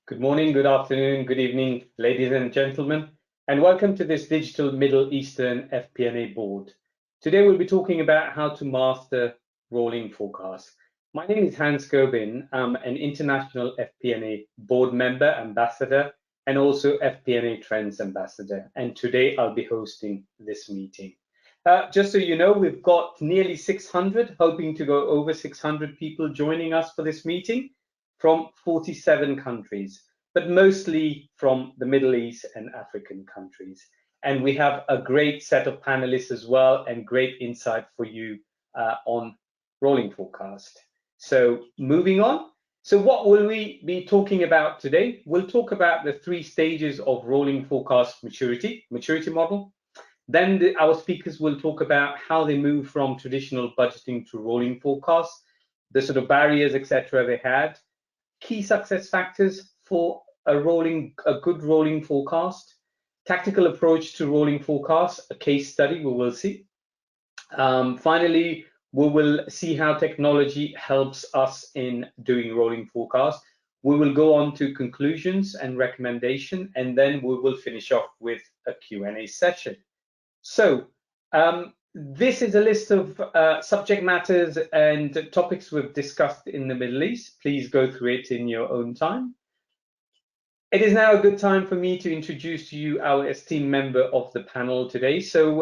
Good morning, good afternoon, good evening, ladies and gentlemen, and welcome to this Digital Middle Eastern FP&A board. Today we'll be talking about how to master rolling forecasts. My name is Hans Gobin. I'm an international FP&A board member, ambassador, and also FP&A Trends ambassador. And today I'll be hosting this meeting. Just so you know, we've got nearly 600, hoping to go over 600 people joining us for this meeting from 47 countries, but mostly from the Middle East and African countries. And we have a great set of panelists as well and great insight for you on rolling forecast. So moving on. So what will we be talking about today? We'll talk about the 3 stages of rolling forecast maturity model. Then our speakers will talk about how they move from traditional budgeting to rolling forecasts, the sort of barriers, etc. they had, key success factors for a good rolling forecast, tactical approach to rolling forecasts, a case study we will see. Finally, we will see how technology helps us in doing rolling forecasts. We will go on to conclusions and recommendation, and then we will finish off with a Q&A session. So this is a list of subject matters and topics we've discussed in the Middle East. Please go through it in your own time. It is now a good time for me to introduce to you our esteemed member of the panel today. So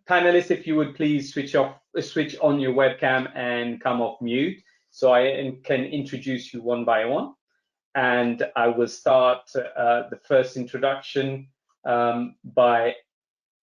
panelists, if you would please switch on your webcam and come off mute so I can introduce you one by one. And I will start the first introduction by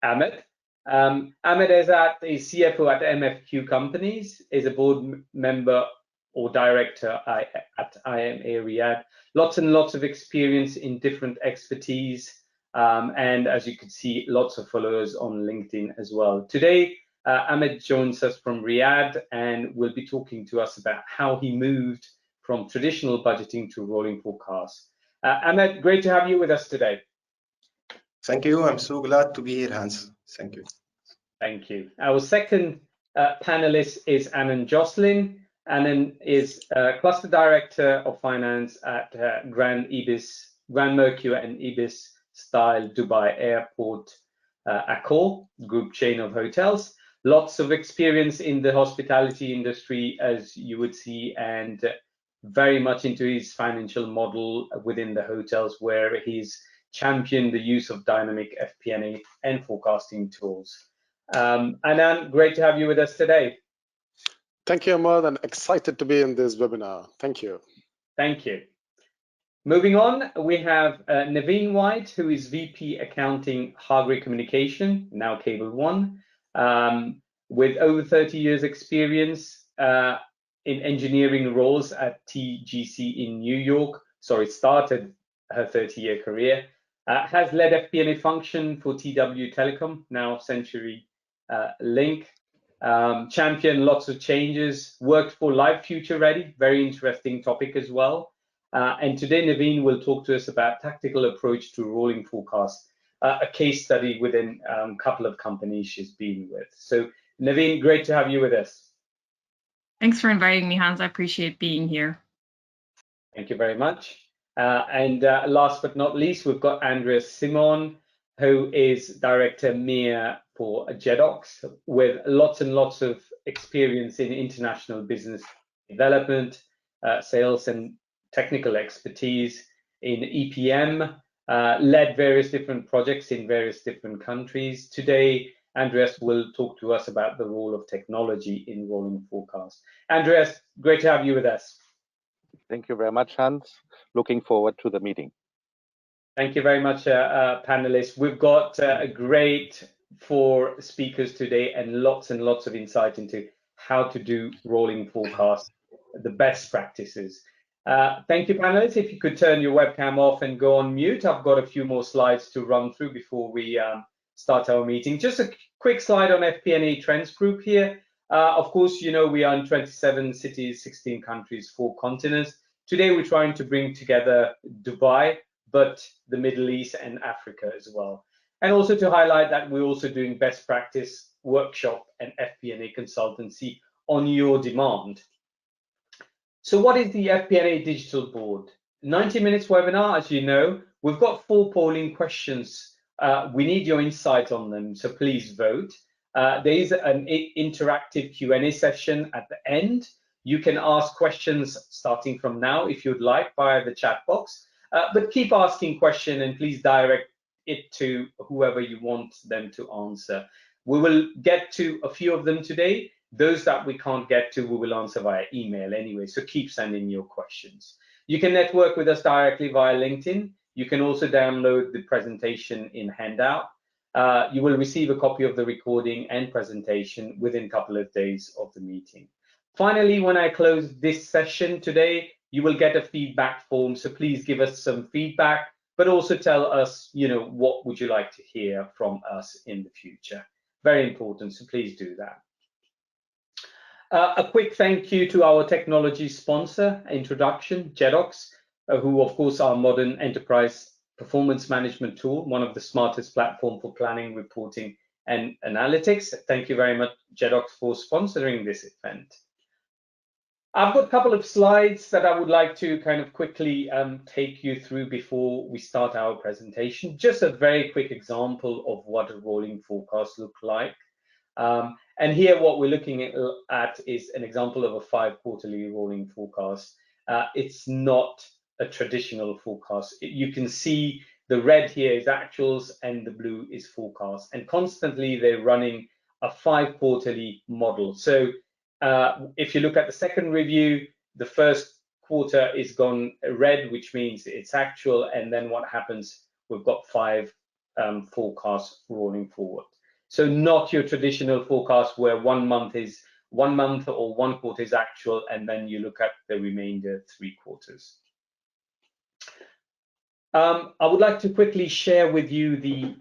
Ahmed. Ahmed is CFO at MFQ Companies, is a board member or director at IMA Riyadh. Lots and lots of experience in different expertise, and as you can see, lots of followers on LinkedIn as well. Today, Ahmed joins us from Riyadh and will be talking to us about how he moved from traditional budgeting to rolling forecasts. Ahmed, great to have you with us today. Thank you. I'm so glad to be here, Hans. Thank you. Thank you. Our second panelist is Anand Jocelyn. Anand is Cluster Director of Finance at Grand Mercure and Ibis Style Dubai Airport Accor group chain of hotels. Lots of experience in the hospitality industry, as you would see, and very much into his financial model within the hotels, where he's championed the use of dynamic FP&A and forecasting tools. Anand, great to have you with us today. Thank you, Ahmed. I'm excited to be in this webinar. Thank you. Thank you. Moving on, we have Naveen White, who is VP Accounting Hardware Communication, now Cable One, with over 30 years experience in engineering roles at TGC in New York. Sorry, started her 30-year career. Has led FP&A function for TW Telecom, now Century Link. Championed lots of changes, worked for Live Future Ready, very interesting topic as well. And today Naveen will talk to us about tactical approach to rolling forecast, a case study within a couple of companies she's been with. So Naveen, great to have you with us. Thanks for inviting me, Hans. I appreciate being here. Thank you very much. And last but not least, we've got Andreas Simon, who is Director MEA for Jedox, with lots and lots of experience in international business development, sales and technical expertise in EPM, led various different projects in various different countries. Today, Andreas will talk to us about the role of technology in rolling forecast. Andreas, great to have you with us. Thank you very much, Hans. Looking forward to the meeting. Thank you very much, panelists. We've got a great 4 speakers today and lots of insight into how to do rolling forecasts, the best practices. Thank you, panelists. If you could turn your webcam off and go on mute, I've got a few more slides to run through before we start our meeting. Just a quick slide on FP&A Trends Group here. Of course, you know, we are in 27 cities, 16 countries, 4 continents. Today, we're trying to bring together Dubai, but the Middle East and Africa as well. And also to highlight that we're also doing best practice workshop and FP&A consultancy on your demand. So what is the FP&A Digital Board? 90 minutes webinar, as you know. We've got 4 polling questions. We need your insight on them, so please vote. There is an interactive Q&A session at the end. You can ask questions starting from now if you'd like via the chat box, but keep asking questions and please direct it to whoever you want them to answer. We will get to a few of them today. Those that we can't get to, we will answer via email anyway, so keep sending your questions. You can network with us directly via LinkedIn. You can also download the presentation in Handout. You will receive a copy of the recording and presentation within a couple of days of the meeting. Finally, when I close this session today, you will get a feedback form, so please give us some feedback, but also tell us, what would you like to hear from us in the future. Very important, so please do that. A quick thank you to our technology sponsor, introduction, Jedox, who of course are modern enterprise performance management tool, one of the smartest platform for planning, reporting, and analytics. Thank you very much, Jedox, for sponsoring this event. I've got a couple of slides that I would like to kind of quickly take you through before we start our presentation. Just a very quick example of what a rolling forecast looks like. And here what we're looking at is an example of a 5-quarterly rolling forecast. It's not a traditional forecast. You can see the red here is actuals and the blue is forecast. And constantly they're running a 5-quarterly model. So if you look at the second review, the first quarter is gone red, which means it's actual. And then what happens, we've got 5 forecasts rolling forward. So not your traditional forecast where 1 month is 1 month or 1 quarter is actual, and then you look at the remainder 3 quarters. I would like to quickly share with you the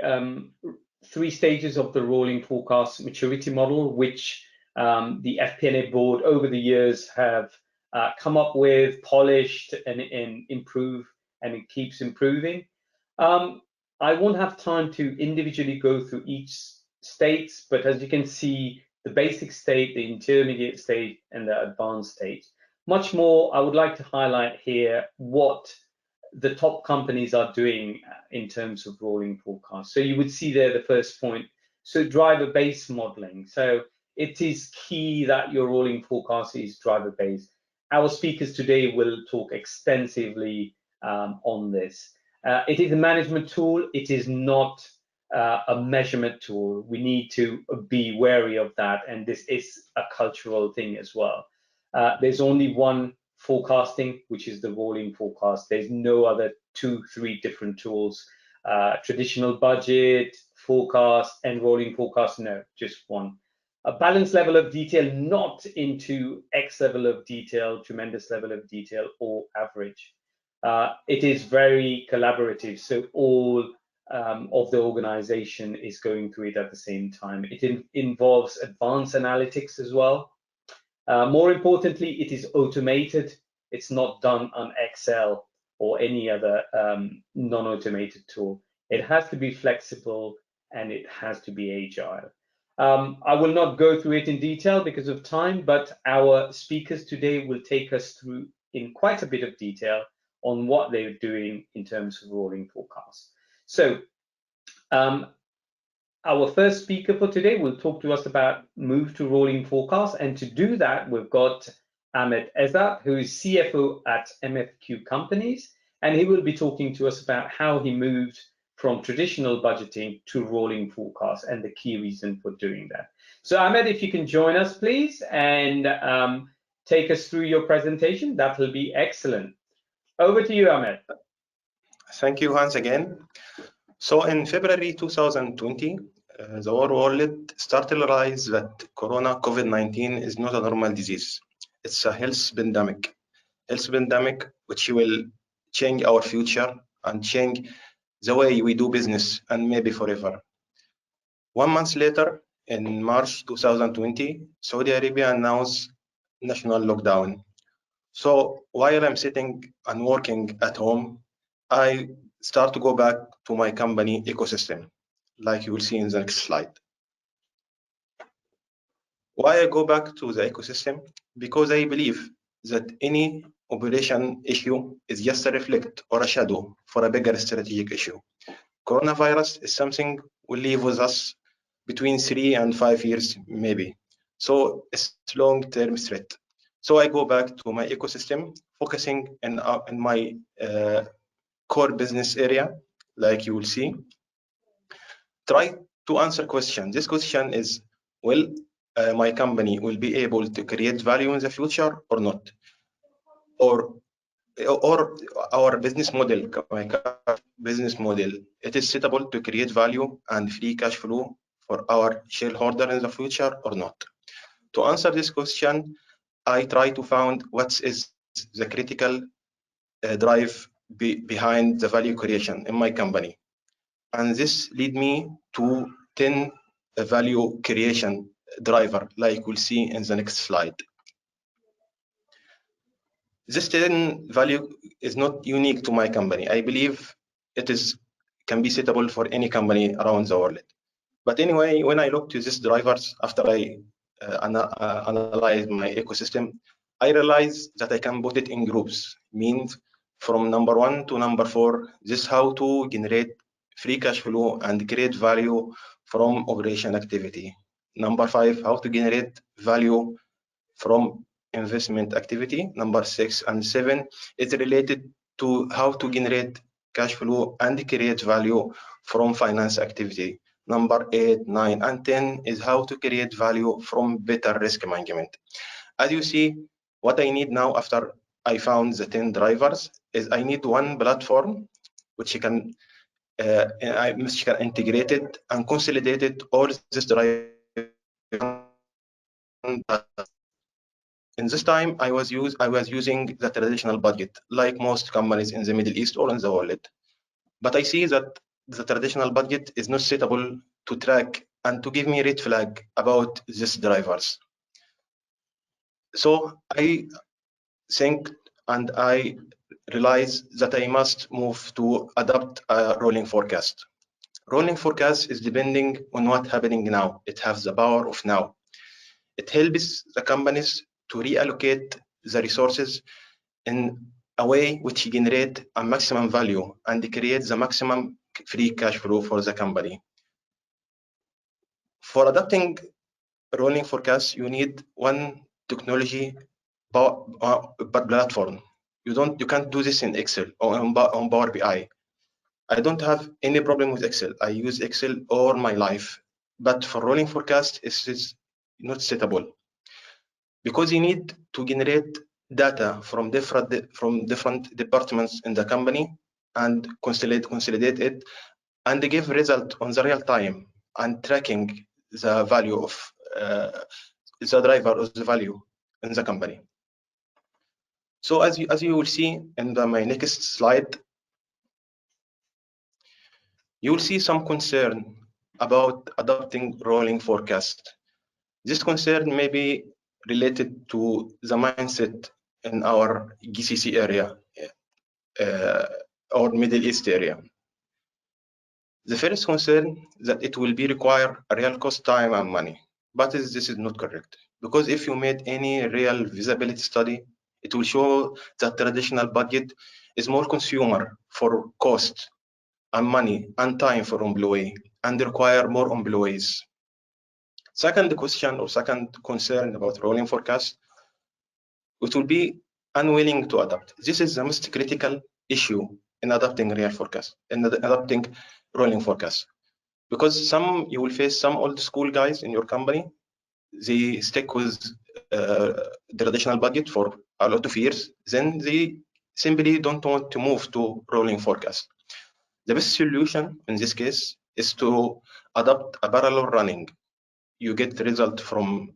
3 stages of the rolling forecast maturity model, which the FP&A board over the years have come up with, polished, and improve, and it keeps improving. I won't have time to individually go through each states, but as you can see, the basic state, the intermediate state, and the advanced state. Much more, I would like to highlight here what the top companies are doing in terms of rolling forecasts. So you would see there the first point, so driver-based modeling. So it is key that your rolling forecast is driver-based. Our speakers today will talk extensively on this. It is a management tool. It is not a measurement tool. We need to be wary of that, and this is a cultural thing as well. There's only one forecasting, which is the rolling forecast. There's no other 2, 3 different tools. Traditional budget, forecast, and rolling forecast, no, just one. A balanced level of detail, not into X level of detail, tremendous level of detail, or average. It is very collaborative, so all of the organization is going through it at the same time. It involves advanced analytics as well. More importantly, it is automated. It's not done on Excel or any other non-automated tool. It has to be flexible and it has to be agile. I will not go through it in detail because of time, but our speakers today will take us through in quite a bit of detail on what they're doing in terms of rolling forecasts. So our first speaker for today will talk to us about move to rolling forecast. And to do that, we've got Ahmed Ezzat, who is CFO at MFQ Companies, and he will be talking to us about how he moved from traditional budgeting to rolling forecast and the key reason for doing that. So Ahmed, if you can join us, please, and take us through your presentation, that will be excellent. Over to you, Ahmed. Thank you, Hans, again. So in February 2020, the whole world started to realize that COVID-19 is not a normal disease. It's a health pandemic which will change our future and change the way we do business and maybe forever. 1 month later, in March 2020, Saudi Arabia announced national lockdown. So while I'm sitting and working at home, I start to go back to my company ecosystem, like you will see in the next slide. Why I go back to the ecosystem? Because I believe that any operation issue is just a reflect or a shadow for a bigger strategic issue. Coronavirus is something will live with us between 3 and 5 years, maybe. So it's long-term threat. So I go back to my ecosystem, focusing in my core business area, like you will see. Try to answer question. This question is, will my company will be able to create value in the future or not? Or our business model, it is suitable to create value and free cash flow for our shareholder in the future or not? To answer this question, I try to find what is the critical drive behind the value creation in my company. And this lead me to 10 value creation driver, like we'll see in the next slide. This 10 value is not unique to my company. I believe it can be suitable for any company around the world. But anyway, when I look to these drivers, after I analyze my ecosystem, I realize that I can put it in groups, means from number 1 to number 4, this is how to generate free cash flow and create value from operation activity. Number 5, how to generate value from investment activity. Number 6 and 7 is related to how to generate cash flow and create value from finance activity. Number 8, 9, and 10 is how to create value from better risk management. As you see, what I need now after I found the 10 drivers is I need one platform which can integrate it and consolidate it all this drivers. In this time, I was using the traditional budget, like most companies in the Middle East or in the world. But I see that the traditional budget is not suitable to track and to give me a red flag about these drivers. So I think and I realize that I must move to adopt a rolling forecast. Rolling forecast is depending on what's happening now. It has the power of now. It helps the companies to reallocate the resources in a way which generate a maximum value and create the maximum free cash flow for the company. For adopting rolling forecast, you need one technology platform. You can't do this in Excel or on Power BI. I don't have any problem with Excel. I use Excel all my life, but for rolling forecast, it's not suitable because you need to generate data from different departments in the company and consolidate it and give result on the real time and tracking the value of the driver of the value in the company. So as you will see in my next slide, you will see some concern about adopting rolling forecast. This concern may be related to the mindset in our GCC area or Middle East area. The first concern that it will be require a real cost, time, and money. But this is not correct, because if you made any real visibility study, it will show that traditional budget is more consumer for cost and money and time for employee and require more employees. Second question or second concern about rolling forecast, it will be unwilling to adapt. This is the most critical issue in adopting real forecast, in adopting rolling forecast. Because you will face some old school guys in your company, they stick with the traditional budget for a lot of years, then they simply don't want to move to rolling forecast. The best solution in this case is to adopt a parallel running. You get the result from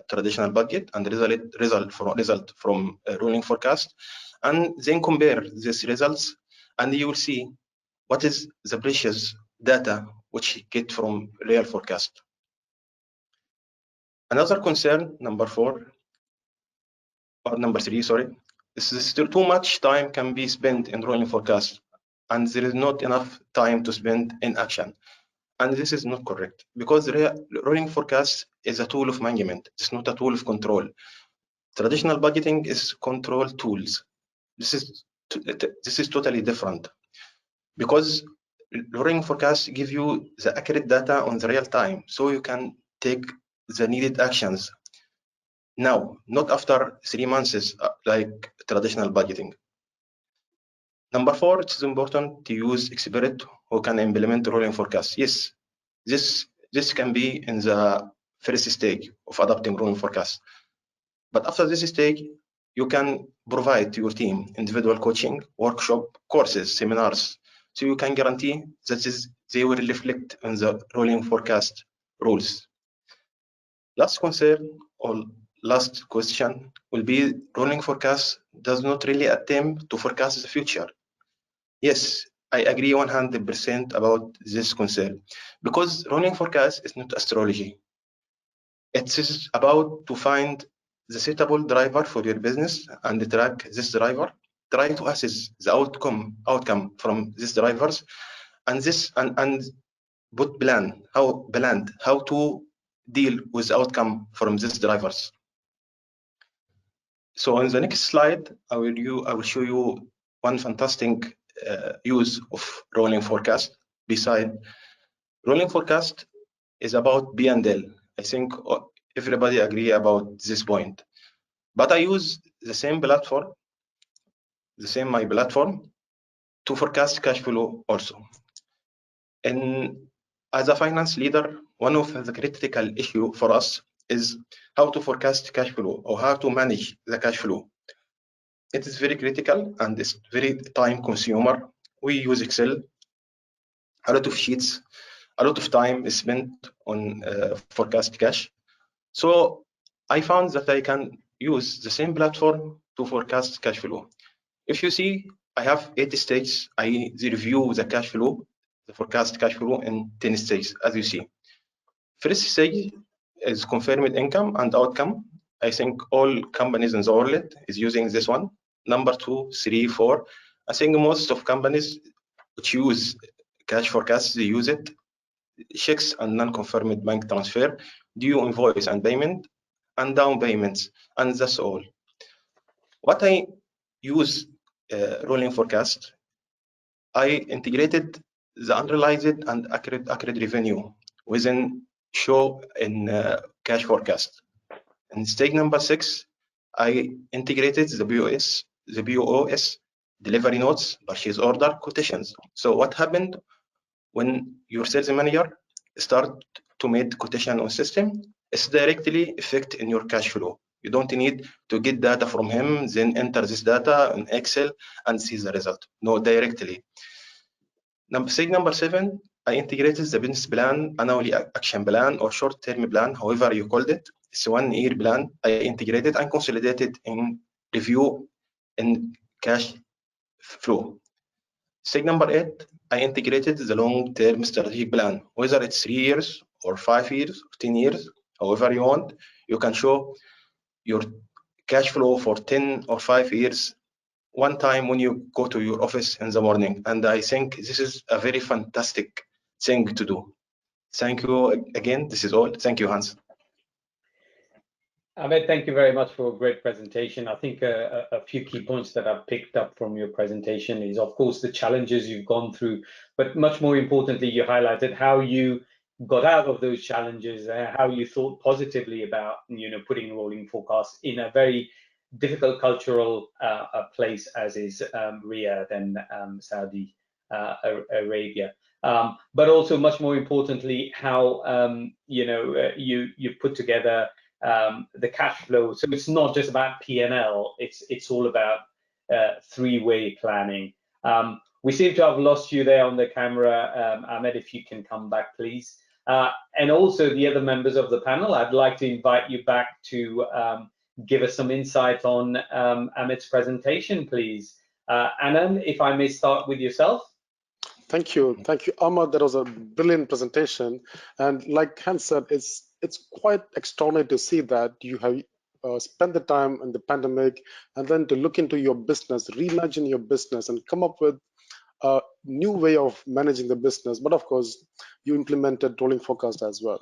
traditional budget and result from rolling forecast, and then compare these results, and you will see what is the precious data which you get from real forecast. Another concern, number 3, sorry, is still too much time can be spent in rolling forecast, and there is not enough time to spend in action. And this is not correct, because rolling forecast is a tool of management. It's not a tool of control. Traditional budgeting is control tools. This is totally different, because rolling forecasts give you the accurate data on the real time, so you can take the needed actions now, not after 3 months like traditional budgeting. Number 4, it is important to use expert who can implement rolling forecasts. Yes, this can be in the first stage of adopting rolling forecasts. But after this stage, you can provide to your team individual coaching, workshop, courses, seminars, so you can guarantee that they will reflect on the rolling forecast rules. Last concern or last question will be, rolling forecast does not really attempt to forecast the future. Yes, I agree 100% about this concern, because rolling forecast is not astrology. It is about to find the suitable driver for your business and track this driver. Try to assess the outcome from these drivers, and put how to deal with the outcome from these drivers. So on the next slide, I will show you one fantastic use of rolling forecast. Beside rolling forecast is about P&L. I think everybody agree about this point. But I use the same platform, my platform, to forecast cash flow also. And as a finance leader, one of the critical issue for us is how to forecast cash flow or how to manage the cash flow. It is very critical and it's very time consumer. We use Excel, a lot of sheets, a lot of time is spent on forecast cash. So I found that I can use the same platform to forecast cash flow. If you see, I have 8 stages. I review the cash flow, the forecast cash flow in 10 stages, as you see. First stage is confirmed income and outcome. I think all companies in the world is using this one. Number 2, 3, 4. I think most of companies which use cash forecast, they use it. Checks and non-confirmed bank transfer, due invoice and payment, and down payments, and that's all. What I use rolling forecast, I integrated the unrealized and accurate revenue within show in cash forecast. In stage number 6, I integrated the BOS, delivery notes, purchase order, quotations. So what happened when your sales manager start to make quotation on system, it's directly affect in your cash flow. You don't need to get data from him, then enter this data in Excel and see the result. No, directly. Stage number 7, I integrated the business plan, annual action plan, or short-term plan, however you called it. It's 1-year plan. I integrated and consolidated in review in cash flow. Stage number 8, I integrated the long-term strategic plan, whether it's 3 years or 5 years or 10 years, however you want. You can show your cash flow for 10 or 5 years one time when you go to your office in the morning. And I think this is a very fantastic thing to do. Thank you again. This is all. Thank you, Hans. Ahmed, thank you very much for a great presentation. I think a few key points that I've picked up from your presentation is, of course, the challenges you've gone through, but much more importantly, you highlighted how you got out of those challenges, how you thought positively about, putting rolling forecasts in a very difficult cultural place as is Riyadh and Saudi Arabia. But also, much more importantly, how you put together the cash flow. So it's not just about P&L, it's all about three-way planning. We seem to have lost you there on the camera. Ahmed, if you can come back, please. And also the other members of the panel, I'd like to invite you back to give us some insight on Ahmed's presentation, please. Anand, if I may start with yourself. Thank you, Ahmed. That was a brilliant presentation, and like Hans said, it's quite extraordinary to see that you have spent the time in the pandemic and then to look into your business, reimagine your business, and come up with a new way of managing the business. But of course, you implemented rolling forecast as well.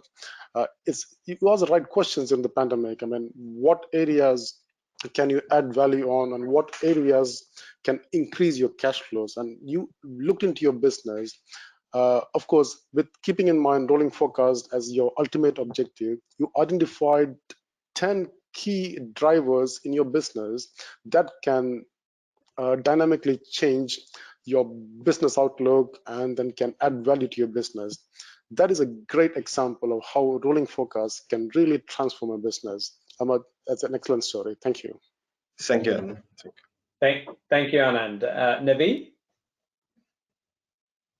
It was the right questions in the pandemic. I mean, what areas can you add value on, and what areas can increase your cash flows. And you looked into your business, of course, with keeping in mind rolling forecast as your ultimate objective. You identified 10 key drivers in your business that can dynamically change your business outlook and then can add value to your business. That is a great example of how rolling forecast can really transform a business. Ahmad, that's an excellent story. Thank you. Thank you. Thank you, Anand. Naveen?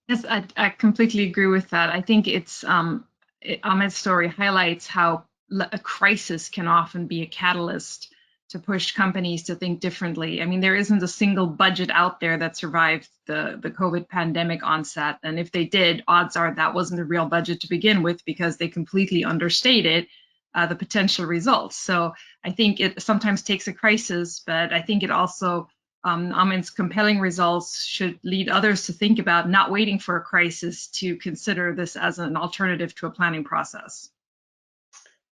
Yes, I completely agree with that. I think it's Ahmed's story highlights how a crisis can often be a catalyst to push companies to think differently. I mean, there isn't a single budget out there that survived the COVID pandemic onset. And if they did, odds are that wasn't a real budget to begin with, because they completely understated the potential results. So I think it sometimes takes a crisis, but I think it also, Ahmed's compelling results should lead others to think about not waiting for a crisis to consider this as an alternative to a planning process.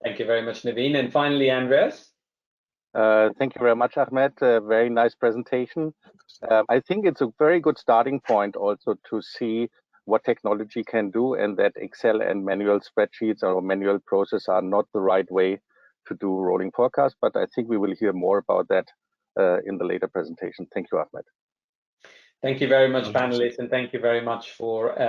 Thank you very much, Naveen. And finally, Andreas? Thank you very much, Ahmed. Very nice presentation. I think it's a very good starting point also to see what technology can do, and that Excel and manual spreadsheets or manual process are not the right way to do rolling forecast. But I think we will hear more about that in the later presentation. Thank you, Ahmed. Thank you very much, panelists, and thank you very much for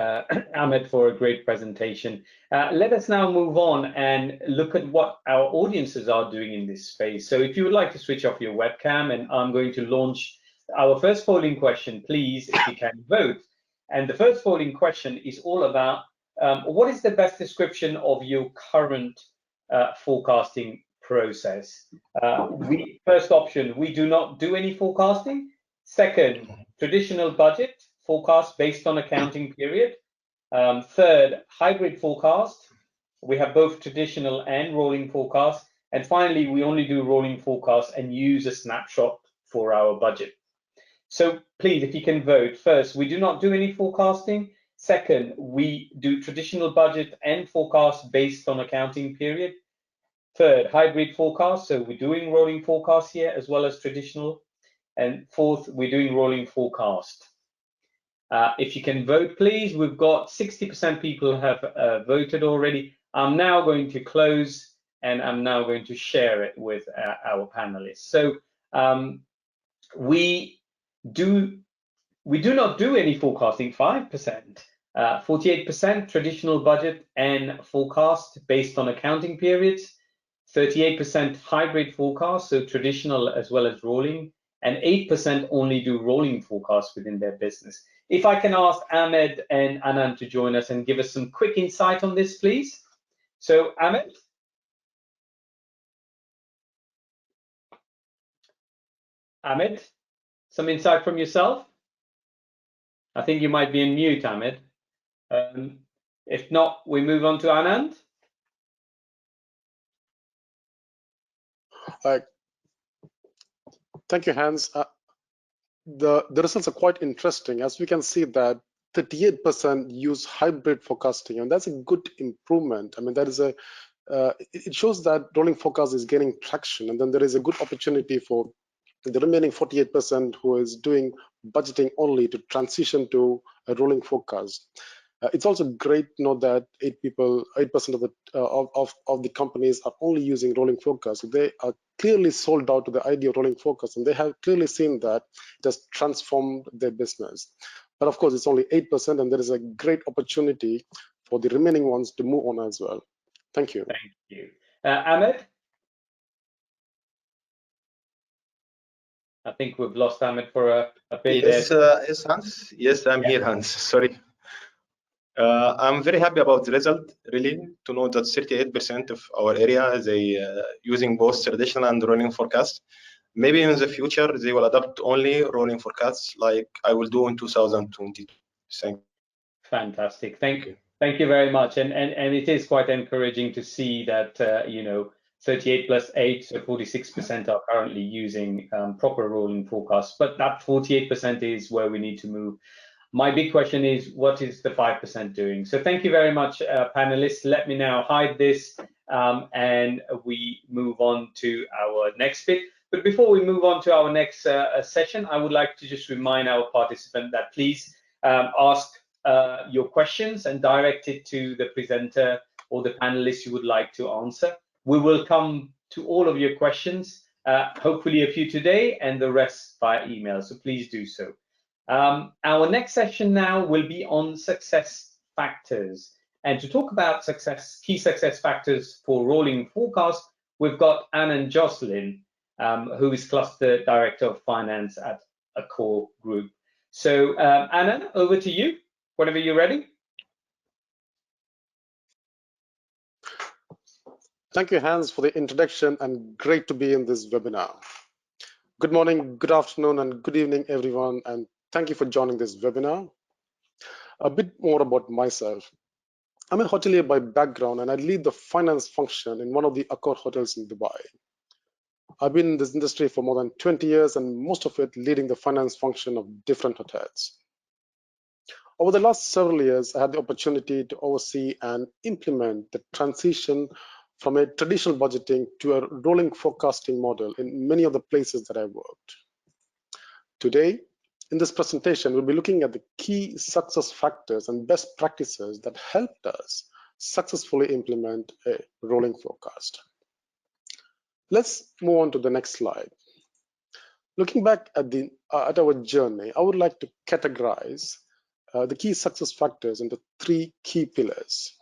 Ahmed for a great presentation. Let us now move on and look at what our audiences are doing in this space. So if you would like to switch off your webcam, and I'm going to launch our first polling question, please, if you can vote. And the first polling question is all about what is the best description of your current forecasting process? First option, we do not do any forecasting. Second, traditional budget forecast based on accounting period. Third, hybrid forecast. We have both traditional and rolling forecast. And finally, we only do rolling forecast and use a snapshot for our budget. So please, if you can vote. First, we do not do any forecasting. Second, we do traditional budget and forecast based on accounting period. Third, hybrid forecast. So we're doing rolling forecast here as well as traditional. And fourth, we're doing rolling forecast. If you can vote, please. We've got 60% people have voted already. I'm now going to close, and I'm now going to share it with our panelists. So we do not do any forecasting, 5%. 48% traditional budget and forecast based on accounting periods. 38% hybrid forecast, so traditional as well as rolling. And 8% only do rolling forecasts within their business. If I can ask Ahmed and Anand to join us and give us some quick insight on this, please. So Ahmed? Ahmed, some insight from yourself? I think you might be in mute, Ahmed. If not, we move on to Anand. Thank you, Hans. The results are quite interesting. As we can see that 38% use hybrid forecasting, and that's a good improvement. I mean, that is it shows that rolling forecast is gaining traction, and then there is a good opportunity for the remaining 48% who is doing budgeting only to transition to a rolling forecast. It's also great to know that 8% of the companies are only using rolling forecast. They are clearly sold out to the idea of rolling forecast, and they have clearly seen that it has transformed their business. But of course, it's only 8%, and there is a great opportunity for the remaining ones to move on as well. Thank you. Thank you. Ahmed? I think we've lost Ahmed for a bit. Yes, yes, Hans. Yes, I'm here, Hans. Sorry. I'm very happy about the result, really, to know that 38% of our area is using both traditional and rolling forecast. Maybe in the future, they will adopt only rolling forecasts like I will do in 2020. Thank you. Fantastic. Thank you very much. And it is quite encouraging to see that, 38 plus 8, so 46% are currently using proper rolling forecasts. But that 48% is where we need to move. My big question is, what is the 5% doing? So thank you very much, panelists. Let me now hide this and we move on to our next bit. But before we move on to our next session, I would like to just remind our participant that please ask your questions and direct it to the presenter or the panelists you would like to answer. We will come to all of your questions, hopefully a few today and the rest by email, so please do so. Our next session now will be on success factors. And to talk about key success factors for rolling forecast, we've got Anand Jocelyn, who is Cluster Director of Finance at Accor Group. So Anand, over to you, whenever you're ready. Thank you, Hans, for the introduction, and great to be in this webinar. Good morning, good afternoon, and good evening, everyone, and thank you for joining this webinar. A bit more about myself. I'm a hotelier by background, and I lead the finance function in one of the Accor hotels in Dubai. I've been in this industry for more than 20 years, and most of it leading the finance function of different hotels. Over the last several years, I had the opportunity to oversee and implement the transition from a traditional budgeting to a rolling forecasting model in many of the places that I worked. Today, in this presentation, we'll be looking at the key success factors and best practices that helped us successfully implement a rolling forecast. Let's move on to the next slide. Looking back at our journey, I would like to categorize the key success factors into 3 key pillars.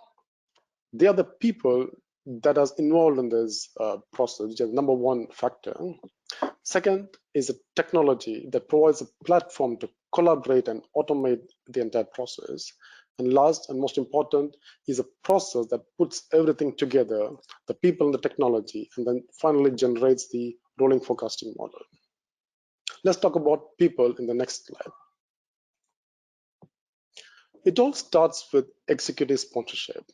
They are the people that are involved in this process, which is number 1 factor. Second is a technology that provides a platform to collaborate and automate the entire process. And last and most important is a process that puts everything together, the people and the technology, and then finally generates the rolling forecasting model. Let's talk about people in the next slide. It all starts with executive sponsorship.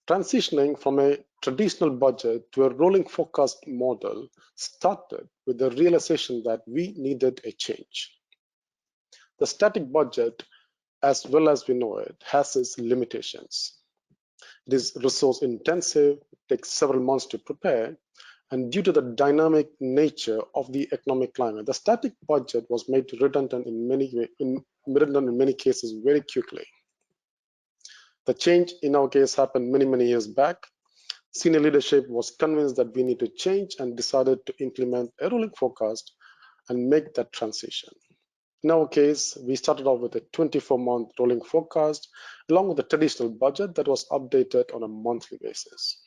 Transitioning from a traditional budget to a rolling forecast model started with the realization that we needed a change. The static budget, as well as we know it, has its limitations. It is resource intensive, takes several months to prepare, and due to the dynamic nature of the economic climate, the static budget was made redundant in many cases very quickly. The change in our case happened many years back. Senior leadership was convinced that we need to change and decided to implement a rolling forecast and make that transition. In our case, we started off with a 24-month rolling forecast along with the traditional budget that was updated on a monthly basis.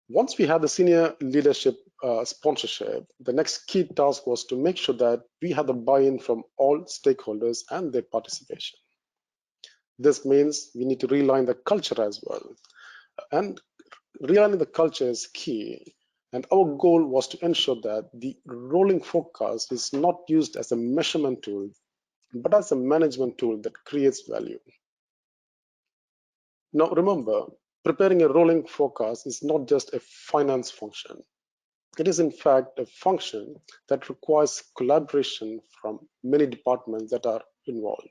Once we had the senior leadership sponsorship, the next key task was to make sure that we had the buy-in from all stakeholders and their participation. This means we need to realign the culture as well. And realigning the culture is key. And our goal was to ensure that the rolling forecast is not used as a measurement tool, but as a management tool that creates value. Now remember, preparing a rolling forecast is not just a finance function. It is in fact a function that requires collaboration from many departments that are involved.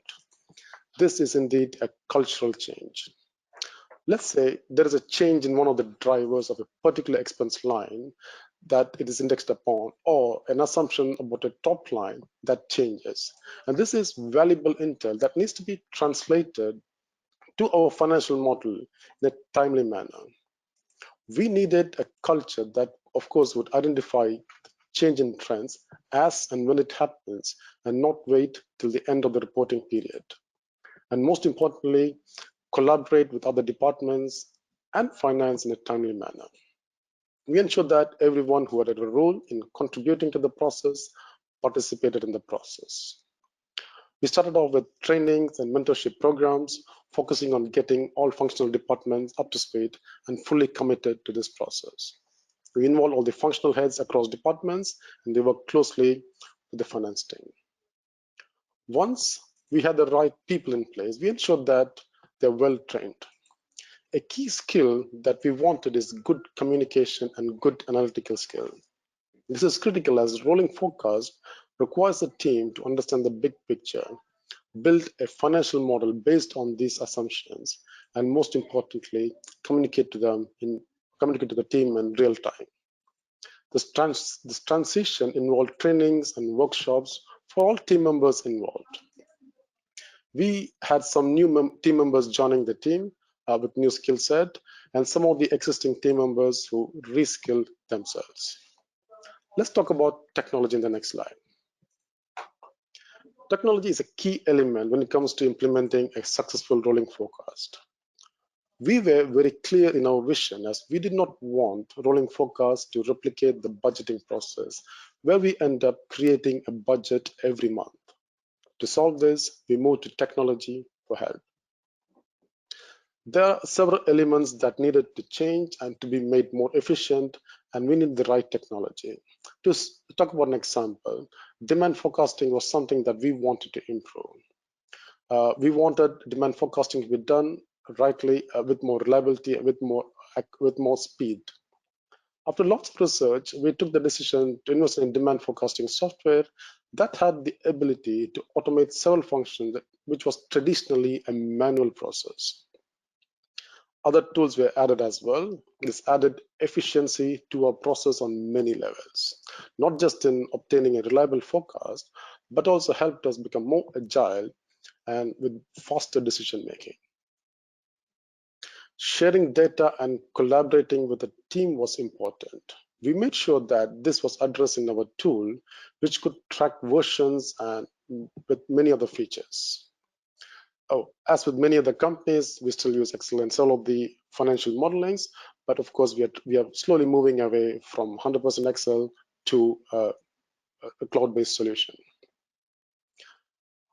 This is indeed a cultural change. Let's say there is a change in one of the drivers of a particular expense line that it is indexed upon, or an assumption about a top line that changes. And this is valuable intel that needs to be translated to our financial model in a timely manner. We needed a culture that, of course, would identify change in trends as and when it happens, and not wait till the end of the reporting period. And most importantly, collaborate with other departments and finance in a timely manner. We ensured that everyone who had a role in contributing to the process participated in the process. We started off with trainings and mentorship programs, focusing on getting all functional departments up to speed and fully committed to this process. We involved all the functional heads across departments, and they worked closely with the finance team. Once we had the right people in place, we ensured that they're well trained. A key skill that we wanted is good communication and good analytical skill. This is critical as rolling forecast requires the team to understand the big picture, build a financial model based on these assumptions, and most importantly, communicate to the team in real time. This transition involved trainings and workshops for all team members involved. We had some new team members joining the team with new skill set, and some of the existing team members who reskilled themselves. Let's talk about technology in the next slide. Technology is a key element when it comes to implementing a successful rolling forecast. We were very clear in our vision, as we did not want rolling forecast to replicate the budgeting process, where we end up creating a budget every month. To solve this, we moved to technology for help. There are several elements that needed to change and to be made more efficient, and we need the right technology. To talk about an example, demand forecasting was something that we wanted to improve. We wanted demand forecasting to be done rightly, with more reliability, with more speed. After lots of research, we took the decision to invest in demand forecasting software that had the ability to automate several functions, which was traditionally a manual process. Other tools were added as well. This added efficiency to our process on many levels, not just in obtaining a reliable forecast, but also helped us become more agile and with faster decision making. Sharing data and collaborating with the team was important. We made sure that this was addressed in our tool, which could track versions and with many other features. As with many other companies, we still use Excel in some of the financial modelings, but of course we are slowly moving away from 100% Excel to a cloud-based solution.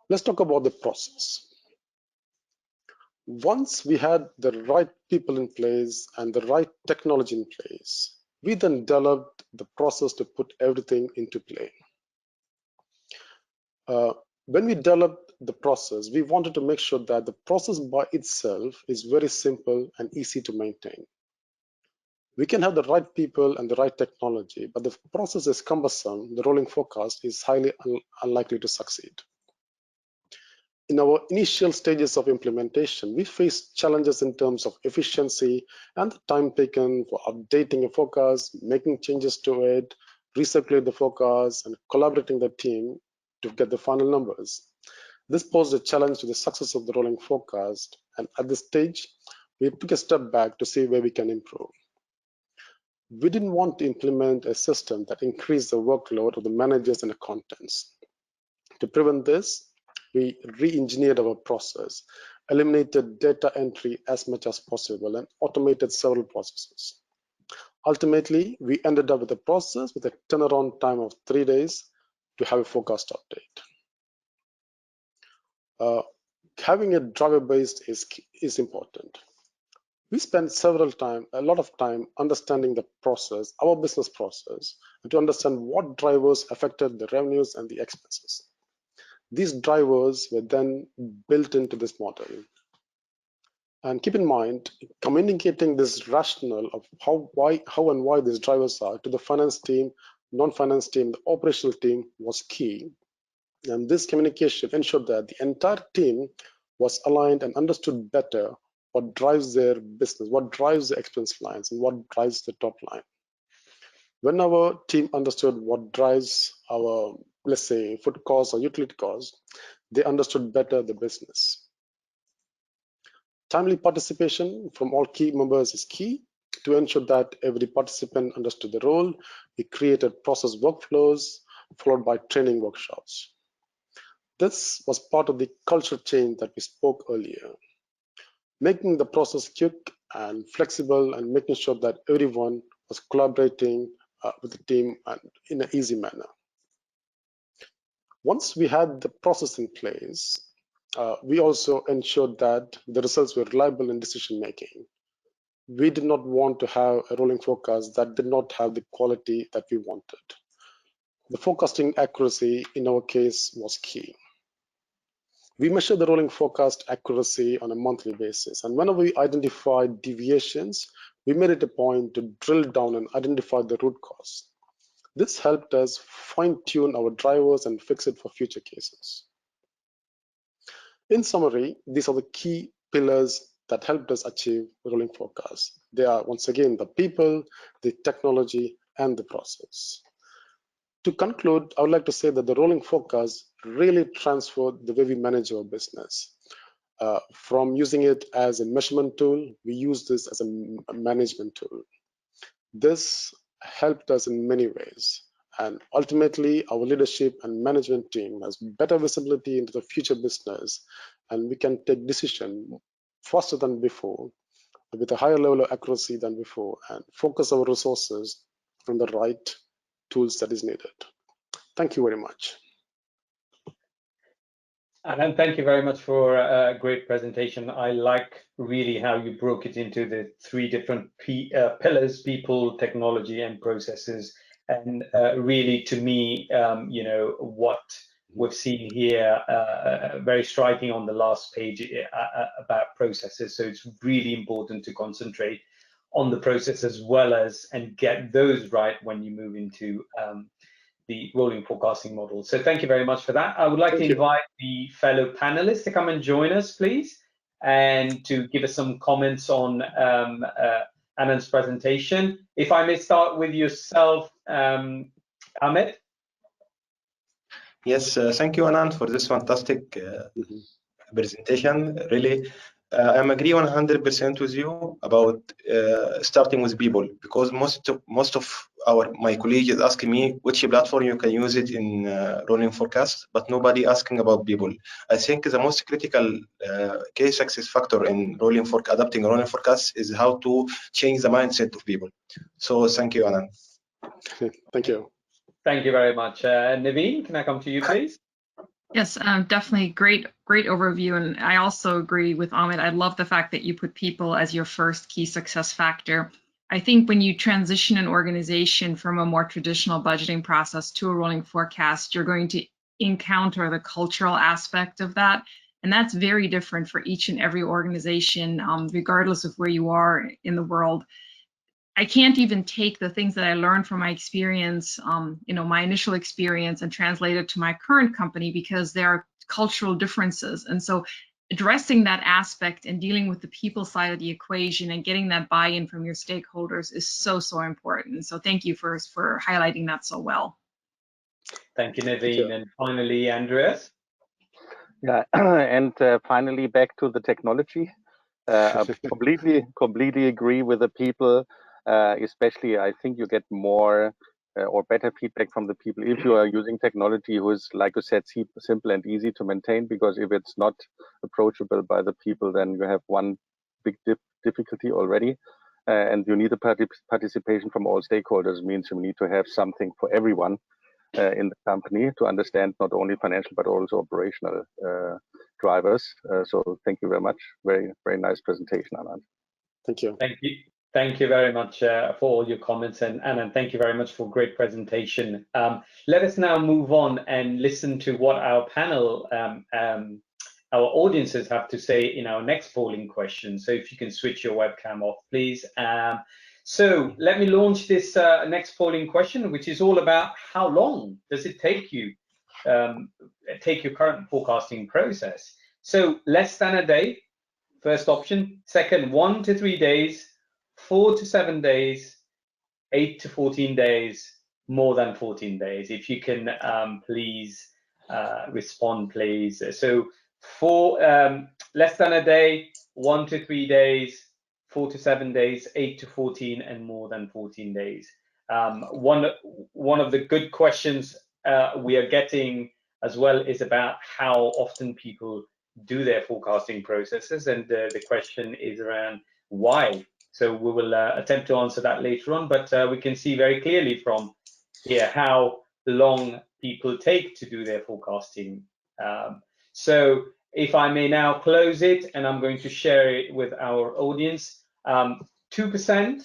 Let's talk about the process. Once we had the right people in place and the right technology in place, we then developed the process to put everything into play. When we developed the process, we wanted to make sure that the process by itself is very simple and easy to maintain. We can have the right people and the right technology, but if the process is cumbersome, the rolling forecast is highly unlikely to succeed. In our initial stages of implementation, we faced challenges in terms of efficiency and the time taken for updating a forecast, making changes to it, recirculate the forecast, and collaborating the team to get the final numbers. This posed a challenge to the success of the rolling forecast, and at this stage, we took a step back to see where we can improve. We didn't want to implement a system that increased the workload of the managers and accountants. To prevent this, we re-engineered our process, eliminated data entry as much as possible, and automated several processes. Ultimately, we ended up with a process with a turnaround time of 3 days to have a forecast update. Having a driver based is important. We spent a lot of time understanding the process, our business process, and to understand what drivers affected the revenues and the expenses. These drivers were then built into this model. And keep in mind, communicating this rationale of how and why these drivers are to the finance team, non-finance team, the operational team was key. And this communication ensured that the entire team was aligned and understood better what drives their business, what drives the expense lines, and what drives the top line. When our team understood what drives our, let's say, food costs or utility costs, they understood better the business. Timely participation from all key members is key. To ensure that every participant understood the role, we created process workflows followed by training workshops. This was part of the culture change that we spoke earlier, making the process quick and flexible and making sure that everyone was collaborating with the team in an easy manner. Once we had the process in place, we also ensured that the results were reliable in decision making. We did not want to have a rolling forecast that did not have the quality that we wanted. The forecasting accuracy in our case was key. We measure the rolling forecast accuracy on a monthly basis, and whenever we identified deviations, we made it a point to drill down and identify the root cause. This helped us fine-tune our drivers and fix it for future cases. In summary, these are the key pillars that helped us achieve the rolling forecast. They are, once again, the people, the technology, and the process. To conclude, I would like to say that the rolling forecast really transformed the way we manage our business. From using it as a measurement tool, we use this as a management tool. This helped us in many ways. And ultimately, our leadership and management team has better visibility into the future business, and we can take decisions faster than before, with a higher level of accuracy than before, and focus our resources on the right tools that is needed. Thank you very much. And thank you very much for a great presentation. I like really how you broke it into the three different pillars: people, technology, and processes. And really, to me, you know, what we've seen here, very striking on the last page about processes. So it's really important to concentrate on the process as well as and get those right when you move into the rolling forecasting model. So thank you very much for that. I would like to invite the fellow panelists to come and join us, please, and to give us some comments on Anand's presentation. If I may start with yourself, Ahmed. Yes, thank you, Anand, for this fantastic presentation. Really, I'm agree 100% with you about starting with people, because most of my colleagues is asking me which platform you can use it in rolling forecast, but nobody asking about people. I think the most critical key success factor in adapting rolling forecast is how to change the mindset of people. So thank you, Anand. Thank you. Thank you very much. Naveen, can I come to you, please? Yes, definitely great overview. And I also agree with Ahmed. I love the fact that you put people as your first key success factor. I think when you transition an organization from a more traditional budgeting process to a rolling forecast, you're going to encounter the cultural aspect of that. And that's very different for each and every organization, regardless of where you are in the world. I can't even take the things that I learned from my experience, you know, my initial experience, and translate it to my current company, because there are cultural differences. And so addressing that aspect and dealing with the people side of the equation and getting that buy-in from your stakeholders is so important. So thank you for highlighting that so well. Thank you, Naveen. And finally, Andreas. Yeah, and finally back to the technology. I completely agree with the people. Especially, I think you get more or better feedback from the people if you are using technology who is, like you said, simple and easy to maintain, because if it's not approachable by the people, then you have one big difficulty already. And you need the participation from all stakeholders. Means you need to have something for everyone in the company to understand not only financial but also operational drivers. So thank you very much. Very nice presentation, Anand. Thank you. Thank you. Thank you very much for all your comments, and Anand, thank you very much for a great presentation. Let us now move on and listen to what our panel, our audiences have to say in our next polling question. So if you can switch your webcam off, please. So let me launch this next polling question, which is all about how long does it take you, take your current forecasting process. So less than a day, first option. Second, 1 to 3 days. 4 to 7 days, 8 to 14 days, more than 14 days. If you can please respond, please. So for less than a day, 1 to 3 days, 4 to 7 days, 8 to 14, and more than 14 days. One of the good questions we are getting as well is about how often people do their forecasting processes, and the question is around why. So we will attempt to answer that later on, but we can see very clearly from here how long people take to do their forecasting. So if I may now close it, and I'm going to share it with our audience. 2%,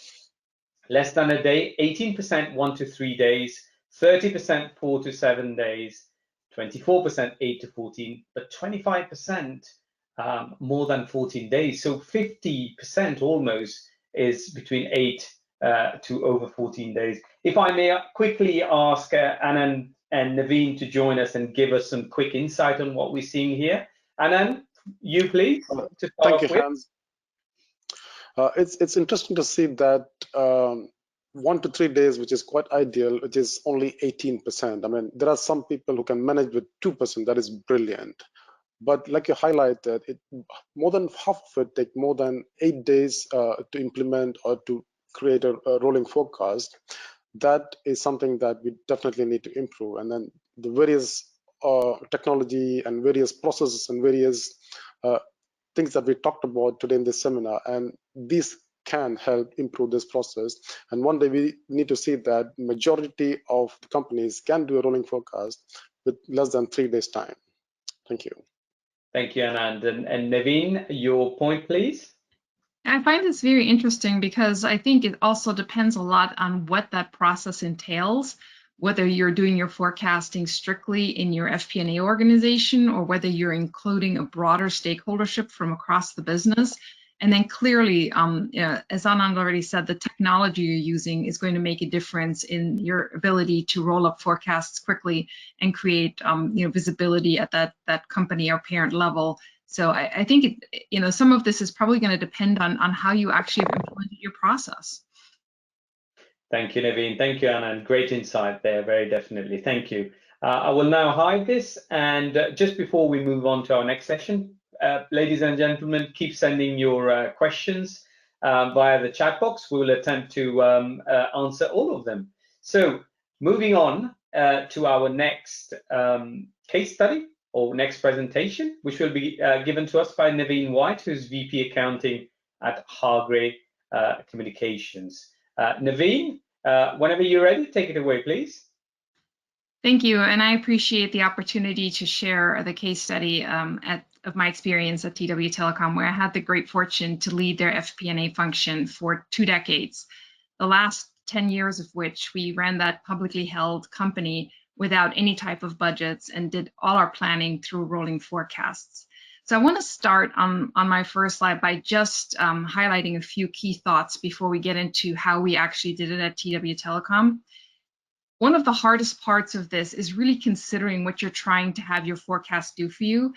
less than a day, 18%, 1 to 3 days, 30%, 4 to 7 days, 24%, 8 to 14, but 25% more than 14 days. So 50% almost is between 8 to over 14 days. If I may quickly ask Anand and Naveen to join us and give us some quick insight on what we're seeing here. Anand, you please. To start Thank you, Hans. It's interesting to see that 1 to 3 days, which is quite ideal, which is only 18%. I mean, there are some people who can manage with 2%. That is brilliant. But like you highlighted, more than half of it take more than 8 days to implement or to create a rolling forecast. That is something that we definitely need to improve. And then the various technology and various processes and various things that we talked about today in this seminar, and these can help improve this process. And one day we need to see that majority of the companies can do a rolling forecast with less than 3 days time. Thank you. Thank you, Anand. And Naveen, your point, please. I find this very interesting because I think it also depends a lot on what that process entails, whether you're doing your forecasting strictly in your FP&A organization or whether you're including a broader stakeholdership from across the business. And then clearly, as Anand already said, the technology you're using is going to make a difference in your ability to roll up forecasts quickly and create visibility at that company or parent level. So I think some of this is probably going to depend on how you actually have implemented your process. Thank you, Naveen. Thank you, Anand. Great insight there, very definitely. Thank you. I will now hide this, and just before we move on to our next session, ladies and gentlemen, keep sending your questions via the chat box. We will attempt to answer all of them. So moving on to our next case study or next presentation, which will be given to us by Naveen White, who's VP Accounting at Hargray Communications. Naveen, whenever you're ready, take it away, please. Thank you, and I appreciate the opportunity to share the case study of my experience at TW Telecom, where I had the great fortune to lead their FP&A function for 2 decades, the last 10 years of which we ran that publicly held company without any type of budgets and did all our planning through rolling forecasts. So I want to start on my first slide by just highlighting a few key thoughts before we get into how we actually did it at TW Telecom. One of the hardest parts of this is really considering what you're trying to have your forecast do for you.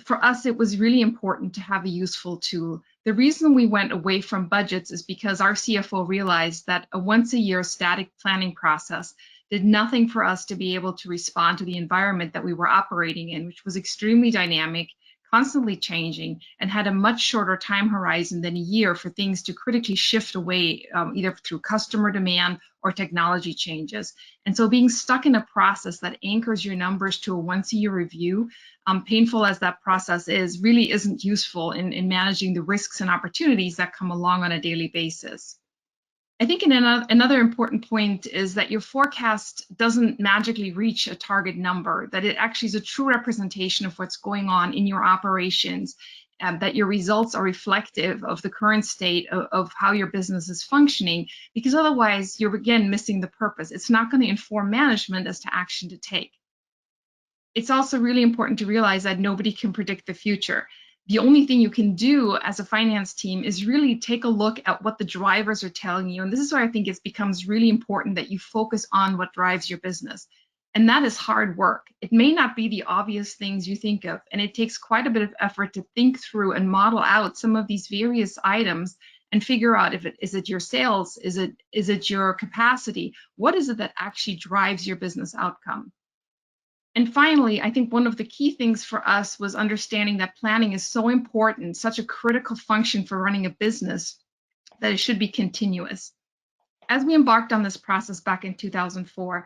For us, it was really important to have a useful tool. The reason we went away from budgets is because our CFO realized that a once-a-year static planning process did nothing for us to be able to respond to the environment that we were operating in, which was extremely dynamic, constantly changing, and had a much shorter time horizon than a year for things to critically shift away, either through customer demand or technology changes. And so being stuck in a process that anchors your numbers to a once-a-year review, painful as that process is, really isn't useful in managing the risks and opportunities that come along on a daily basis. I think another important point is that your forecast doesn't magically reach a target number, that it actually is a true representation of what's going on in your operations, that your results are reflective of the current state of how your business is functioning, because otherwise you're again missing the purpose. It's not going to inform management as to action to take. It's also really important to realize that nobody can predict the future. The only thing you can do as a finance team is really take a look at what the drivers are telling you. And this is where I think it becomes really important that you focus on what drives your business. And that is hard work. It may not be the obvious things you think of, and it takes quite a bit of effort to think through and model out some of these various items and figure out is it your sales? Is it your capacity? What is it that actually drives your business outcome? And finally, I think one of the key things for us was understanding that planning is so important, such a critical function for running a business, that it should be continuous. As we embarked on this process back in 2004,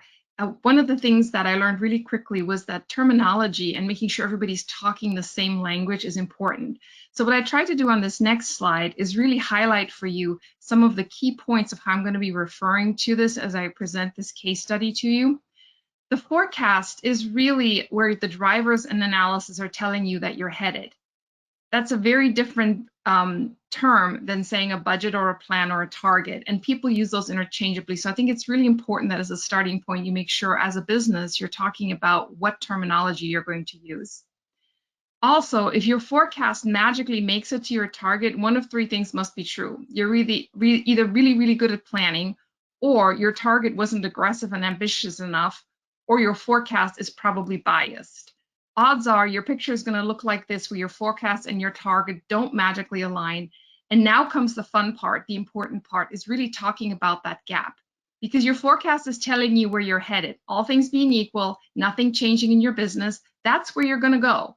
one of the things that I learned really quickly was that terminology and making sure everybody's talking the same language is important. So what I tried to do on this next slide is really highlight for you some of the key points of how I'm going to be referring to this as I present this case study to you. The forecast is really where the drivers and analysis are telling you that you're headed. That's a very different term than saying a budget or a plan or a target, and people use those interchangeably. So I think it's really important that as a starting point, you make sure as a business, you're talking about what terminology you're going to use. Also, if your forecast magically makes it to your target, one of 3 things must be true. You're either really good at planning, or your target wasn't aggressive and ambitious enough, or your forecast is probably biased. Odds are your picture is going to look like this, where your forecast and your target don't magically align. And now comes the fun part, the important part, is really talking about that gap. because your forecast is telling you where you're headed. All things being equal, nothing changing in your business, that's where you're going to go.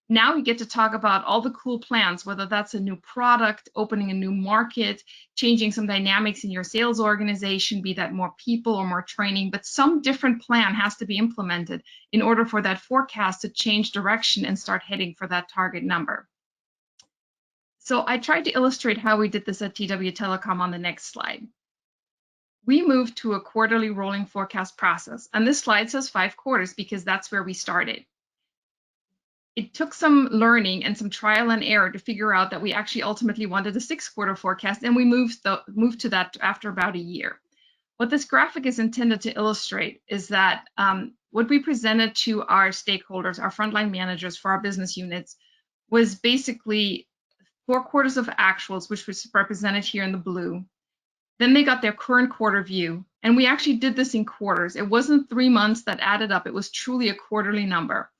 Now we get to talk about all the cool plans, whether that's a new product, opening a new market, changing some dynamics in your sales organization, be that more people or more training, but some different plan has to be implemented in order for that forecast to change direction and start heading for that target number. So I tried to illustrate how we did this at TW Telecom on the next slide. We moved to a quarterly rolling forecast process, and this slide says 5 quarters because that's where we started. It took some learning and some trial and error to figure out that we actually ultimately wanted a 6-quarter forecast, and we moved to that after about a year. What this graphic is intended to illustrate is that what we presented to our stakeholders, our frontline managers for our business units, was basically 4 quarters of actuals, which was represented here in the blue. Then they got their current quarter view, and we actually did this in quarters. It wasn't 3 months that added up. It was truly a quarterly number.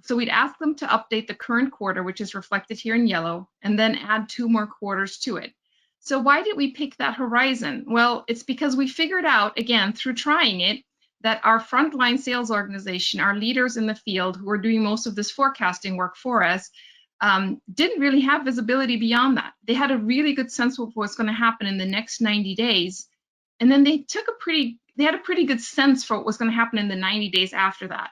So we'd ask them to update the current quarter, which is reflected here in yellow, and then add 2 more quarters to it. So why did we pick that horizon? Well, it's because we figured out, again, through trying it, that our frontline sales organization, our leaders in the field who are doing most of this forecasting work for us, didn't really have visibility beyond that. They had a really good sense of what's going to happen in the next 90 days. And then they had a pretty good sense for what was going to happen in the 90 days after that.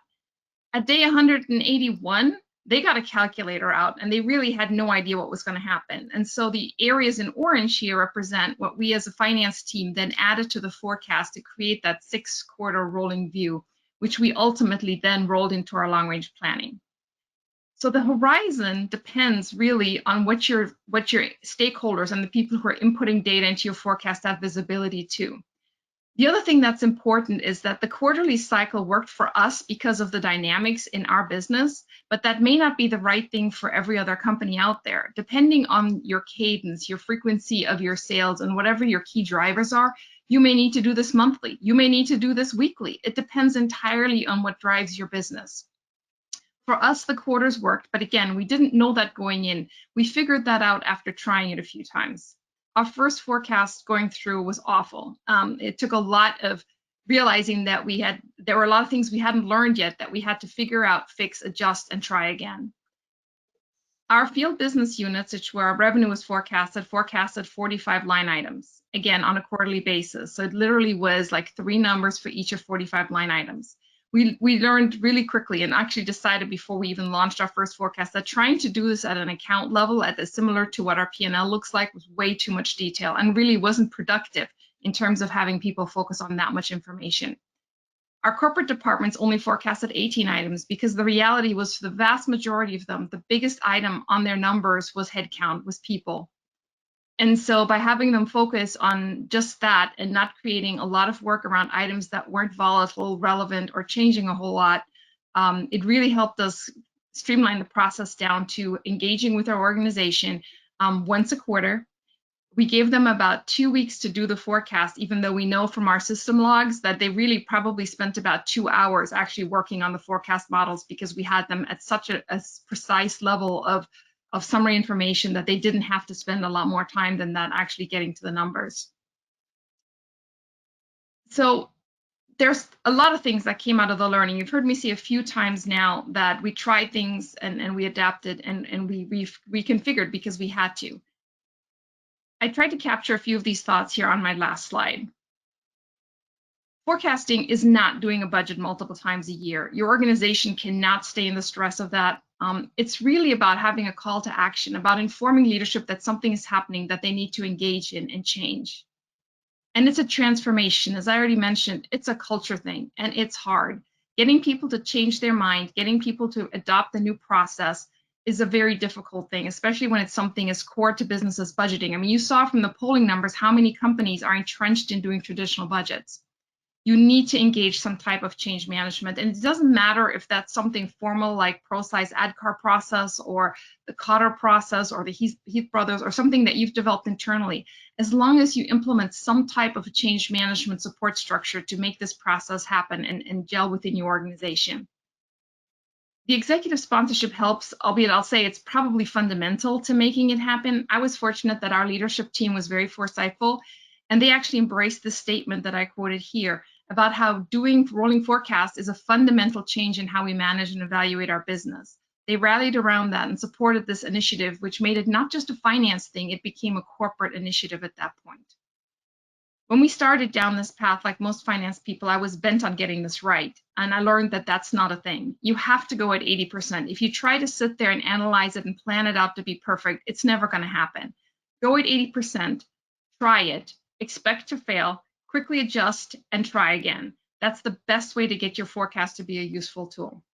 At day 181, they got a calculator out and they really had no idea what was going to happen. And so the areas in orange here represent what we as a finance team then added to the forecast to create that 6-quarter rolling view, which we ultimately then rolled into our long-range planning. So the horizon depends really on what your stakeholders and the people who are inputting data into your forecast have visibility to. The other thing that's important is that the quarterly cycle worked for us because of the dynamics in our business, but that may not be the right thing for every other company out there. Depending on your cadence, your frequency of your sales, and whatever your key drivers are, you may need to do this monthly. You may need to do this weekly. It depends entirely on what drives your business. For us, the quarters worked, but again, we didn't know that going in. We figured that out after trying it a few times. Our first forecast going through was awful. It took a lot of realizing that there were a lot of things we hadn't learned yet that we had to figure out, fix, adjust, and try again. Our field business units, which where our revenue was forecasted 45 line items, again, on a quarterly basis. So it literally was like 3 numbers for each of 45 line items. We learned really quickly and actually decided before we even launched our first forecast that trying to do this at an account level similar to what our P&L looks like was way too much detail and really wasn't productive in terms of having people focus on that much information. Our corporate departments only forecasted 18 items because the reality was for the vast majority of them, the biggest item on their numbers was headcount, was people. And so by having them focus on just that and not creating a lot of work around items that weren't volatile, relevant, or changing a whole lot, it really helped us streamline the process down to engaging with our organization once a quarter. We gave them about 2 weeks to do the forecast, even though we know from our system logs that they really probably spent about 2 hours actually working on the forecast models because we had them at such a precise level of summary information that they didn't have to spend a lot more time than that actually getting to the numbers. So there's a lot of things that came out of the learning. You've heard me say a few times now that we tried things and we adapted and we reconfigured because we had to. I tried to capture a few of these thoughts here on my last slide. Forecasting is not doing a budget multiple times a year. Your organization cannot stay in the stress of that. It's really about having a call to action, about informing leadership that something is happening that they need to engage in and change. And it's a transformation. As I already mentioned, it's a culture thing and it's hard. Getting people to change their mind, getting people to adopt the new process is a very difficult thing, especially when it's something as core to business as budgeting. I mean, you saw from the polling numbers how many companies are entrenched in doing traditional budgets. You need to engage some type of change management. And it doesn't matter if that's something formal like ProSize ADCAR process or the Cotter process or the Heath Brothers or something that you've developed internally, as long as you implement some type of a change management support structure to make this process happen and gel within your organization. The executive sponsorship helps, albeit I'll say it's probably fundamental to making it happen. I was fortunate that our leadership team was very foresightful And they actually embraced the statement that I quoted here about how doing rolling forecasts is a fundamental change in how we manage and evaluate our business. They rallied around that and supported this initiative, which made it not just a finance thing, it became a corporate initiative at that point. When we started down this path, like most finance people, I was bent on getting this right. And I learned that that's not a thing. You have to go at 80%. If you try to sit there and analyze it and plan it out to be perfect, it's never going to happen. Go at 80%, try it, expect to fail, quickly adjust, and try again. That's the best way to get your forecast to be a useful tool.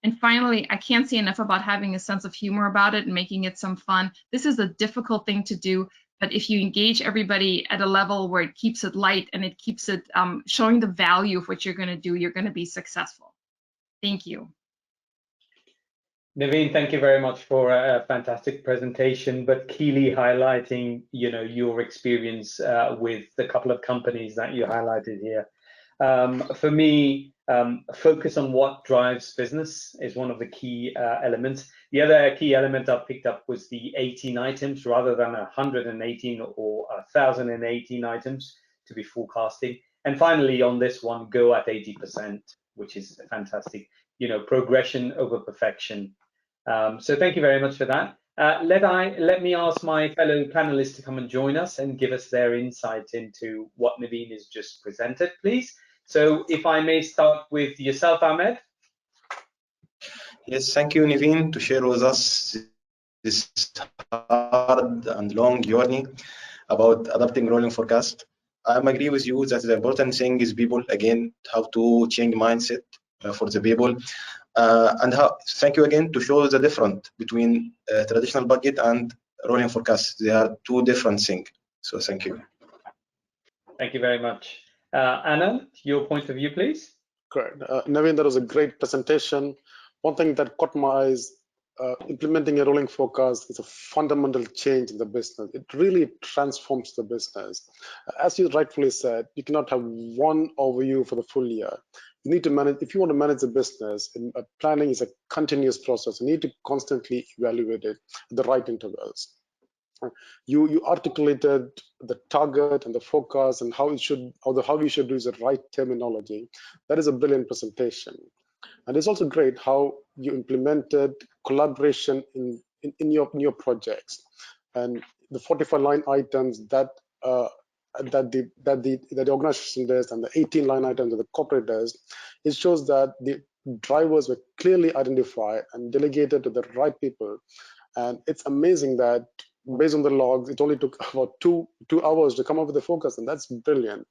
And finally, I can't say enough about having a sense of humor about it and making it some fun. This is a difficult thing to do, but if you engage everybody at a level where it keeps it light and it keeps it showing the value of what you're going to do, you're going to be successful. Thank you. Naveen, thank you very much for a fantastic presentation, but keenly highlighting, your experience with the couple of companies that you highlighted here. For me, focus on what drives business is one of the key elements. The other key element I picked up was the 18 items rather than 118 or 1,018 items to be forecasting. And finally, on this one, go at 80%, which is fantastic. Progression over perfection. So thank you very much for that. Let me ask my fellow panelists to come and join us and give us their insight into what Naveen has just presented, please. So if I may start with yourself, Ahmed. Yes, thank you, Naveen, to share with us this hard and long journey about adapting rolling forecast. I agree with you that the important thing is people, again, how to change mindset for the people. And thank you again to show the difference between traditional budget and rolling forecast. They are two different things. So thank you. Thank you very much. Anand, your point of view, please. Correct. Naveen, that was a great presentation. One thing that caught my eyes, implementing a rolling forecast is a fundamental change in the business. It really transforms the business. As you rightfully said, you cannot have one overview for the full year. You need to manage, if you want to manage the business, planning is a continuous process. You need to constantly evaluate it at the right intervals. You articulated the target and the forecast and how you should use the right terminology. That is a brilliant presentation. And it's also great how you implemented collaboration in your projects, and the 45 line items that the organization does and the 18 line items that the corporate does. It shows that the drivers were clearly identified and delegated to the right people. And it's amazing that based on the logs, it only took about two hours to come up with the forecast, and that's brilliant.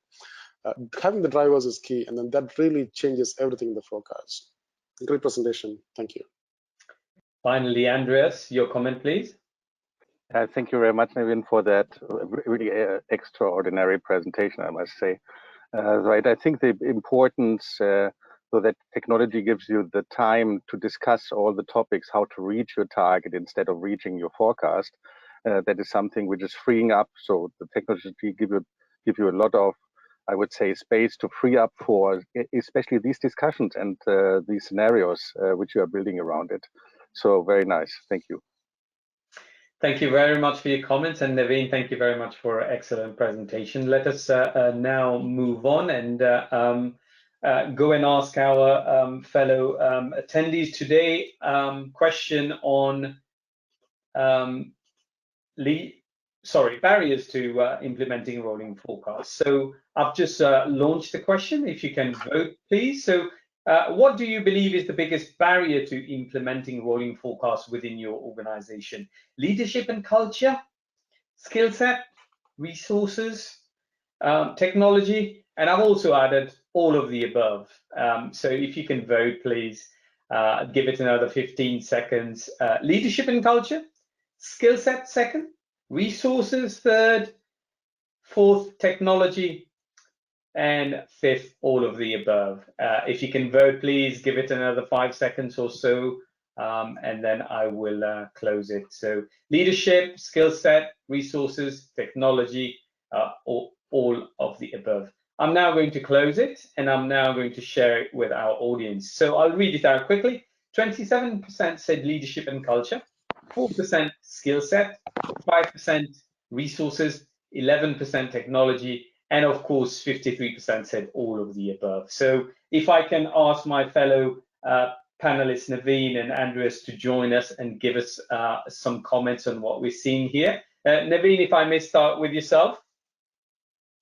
Having the drivers is key, and then that really changes everything in the forecast. Great presentation. Thank you. Finally, Andreas, your comment, please. Thank you very much, Naveen, for that really extraordinary presentation, I must say. Right, I think the importance so that technology gives you the time to discuss all the topics, how to reach your target instead of reaching your forecast. That is something which is freeing up. So the technology give you a lot of, I would say, space to free up for especially these discussions and these scenarios which you are building around it. So very nice. Thank you. Thank you very much for your comments, and Naveen, thank you very much for an excellent presentation. Let us now move on and go and ask our fellow attendees today question on barriers to implementing rolling forecasts. So I've just launched the question. If you can vote, please. So what do you believe is the biggest barrier to implementing rolling forecasts within your organization? Leadership and culture, skill set, resources, technology, and I've also added all of the above. So if you can vote, please give it another 15 seconds. Leadership and culture, skill set second, resources third, fourth, technology, and fifth, all of the above. If you can vote, please give it another 5 seconds or so, and then I will close it. So leadership, skill set, resources, technology, all of the above. I'm now going to close it, and I'm now going to share it with our audience. So I'll read it out quickly. 27% said leadership and culture, 4% skill set, 5% resources, 11% technology, And of course, 53% said all of the above. So if I can ask my fellow panelists, Naveen and Andreas, to join us and give us some comments on what we're seeing here. Naveen, if I may start with yourself.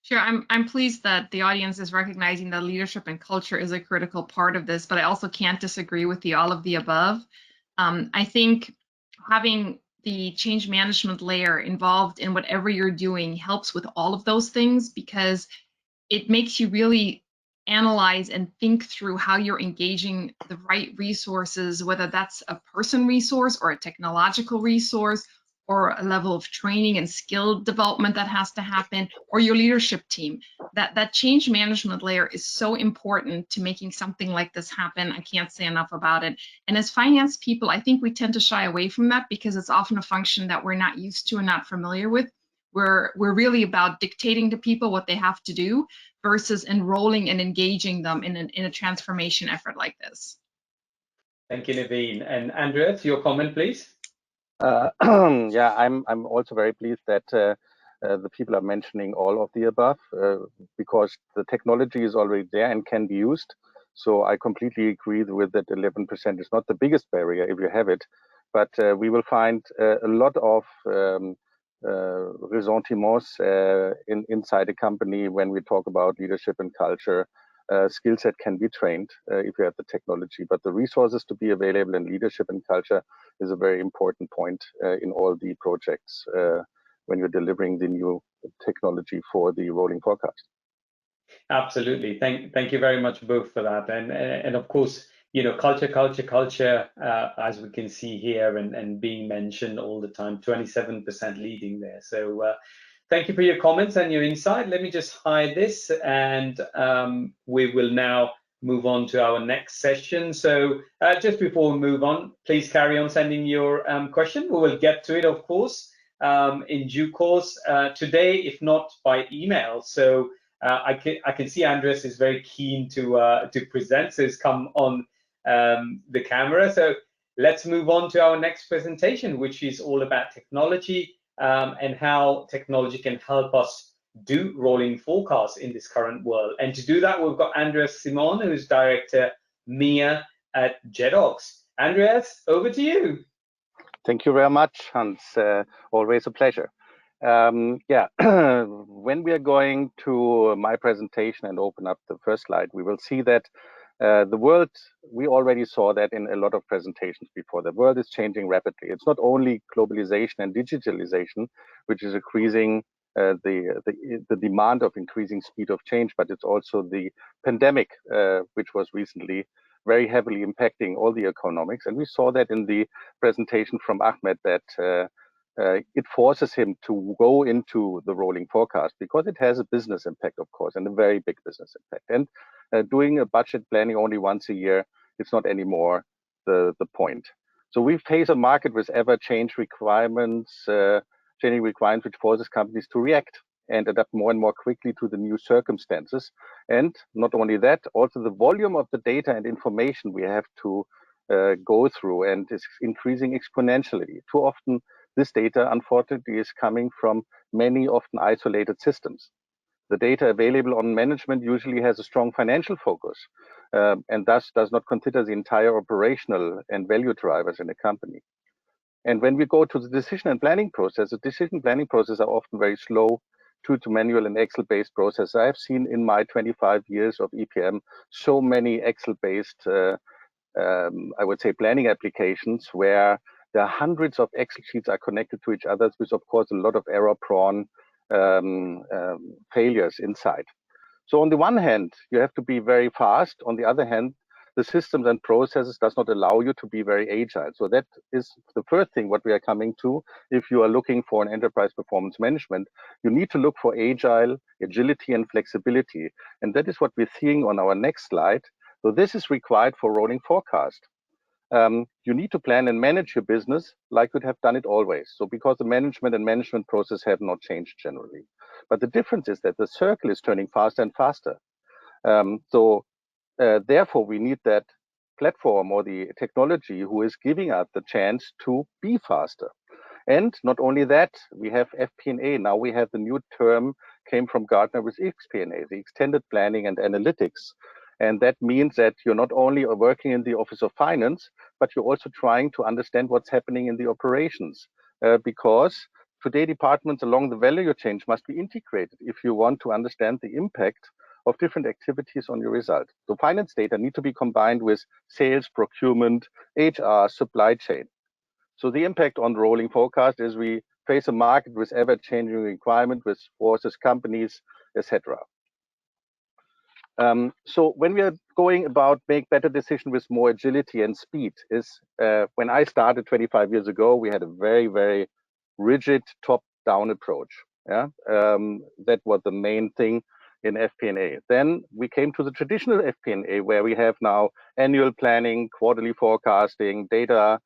Sure, I'm pleased that the audience is recognizing that leadership and culture is a critical part of this, but I also can't disagree with the all of the above. I think having the change management layer involved in whatever you're doing helps with all of those things, because it makes you really analyze and think through how you're engaging the right resources, whether that's a person resource or a technological resource, or a level of training and skill development that has to happen, or your leadership team. That change management layer is so important to making something like this happen. I can't say enough about it. And as finance people, I think we tend to shy away from that because it's often a function that we're not used to and not familiar with. We're really about dictating to people what they have to do versus enrolling and engaging them in a transformation effort like this. Thank you, Naveen. And Andreas, your comment, please. Yeah, I'm also very pleased that the people are mentioning all of the above because the technology is already there and can be used. So I completely agree with that 11% is not the biggest barrier if you have it, but we will find a lot of ressentiments inside a company when we talk about leadership and culture. Skill set can be trained if you have the technology, but the resources to be available in leadership and culture is a very important point in all the projects when you're delivering the new technology for the rolling forecast. Absolutely. Thank you very much both for that. And of course, culture, as we can see here and being mentioned all the time, 27% leading there. So thank you for your comments and your insight. Let me just hide this, and we will now move on to our next session. So just before we move on, please carry on sending your question. We will get to it, of course, in due course today, if not by email. So I can see Andreas is very keen to present, so he's come on the camera. So let's move on to our next presentation, which is all about technology and how technology can help us do rolling forecasts in this current world. And to do that, we've got Andreas Simon, who's Director MEA at Jedox. Andreas, over to you. Thank you very much, Hans. Always a pleasure. Yeah, when we are going to my presentation and open up the first slide, we will see that the world, we already saw that in a lot of presentations before. The world is changing rapidly. It's not only globalization and digitalization, which is increasing the demand of increasing speed of change, but it's also the pandemic, which was recently very heavily impacting all the economics. And we saw that in the presentation from Ahmed that it forces him to go into the rolling forecast because it has a business impact, of course, and a very big business impact. And doing a budget planning only once a year, it's not anymore the point. So we face a market with ever-changing requirements, which forces companies to react and adapt more and more quickly to the new circumstances. And not only that, also the volume of the data and information we have to go through and is increasing exponentially. Too often, this data, unfortunately, is coming from many often isolated systems. The data available on management usually has a strong financial focus and thus does not consider the entire operational and value drivers in a company. And when we go to the decision and planning process, the decision planning process are often very slow due to manual and Excel-based processes. I have seen in my 25 years of EPM so many Excel-based, I would say, planning applications where there are hundreds of Excel sheets are connected to each other, with, of course, a lot of error-prone failures inside. So on the one hand, you have to be very fast. On the other hand, the systems and processes does not allow you to be very agile. So that is the first thing what we are coming to. If you are looking for an enterprise performance management, you need to look for agility and flexibility. And that is what we're seeing on our next slide. So this is required for rolling forecast. You need to plan and manage your business like you'd have done it always. So because the management process have not changed generally. But the difference is that the circle is turning faster and faster. Therefore, we need that platform or the technology who is giving us the chance to be faster. And not only that, we have FP&A. Now we have the new term came from Gartner with FP&A, the extended planning and analytics. And that means that you're not only working in the Office of Finance, but you're also trying to understand what's happening in the operations, because today departments along the value chain must be integrated if you want to understand the impact of different activities on your result. So finance data need to be combined with sales, procurement, HR, supply chain. So the impact on rolling forecast is we face a market with ever-changing requirements, with forces, companies, etc. So when we are going about make better decisions with more agility and speed is when I started 25 years ago, we had a very, very rigid top-down approach. Yeah, that was the main thing in FP&A. Then we came to the traditional FP&A where we have now annual planning, quarterly forecasting, data,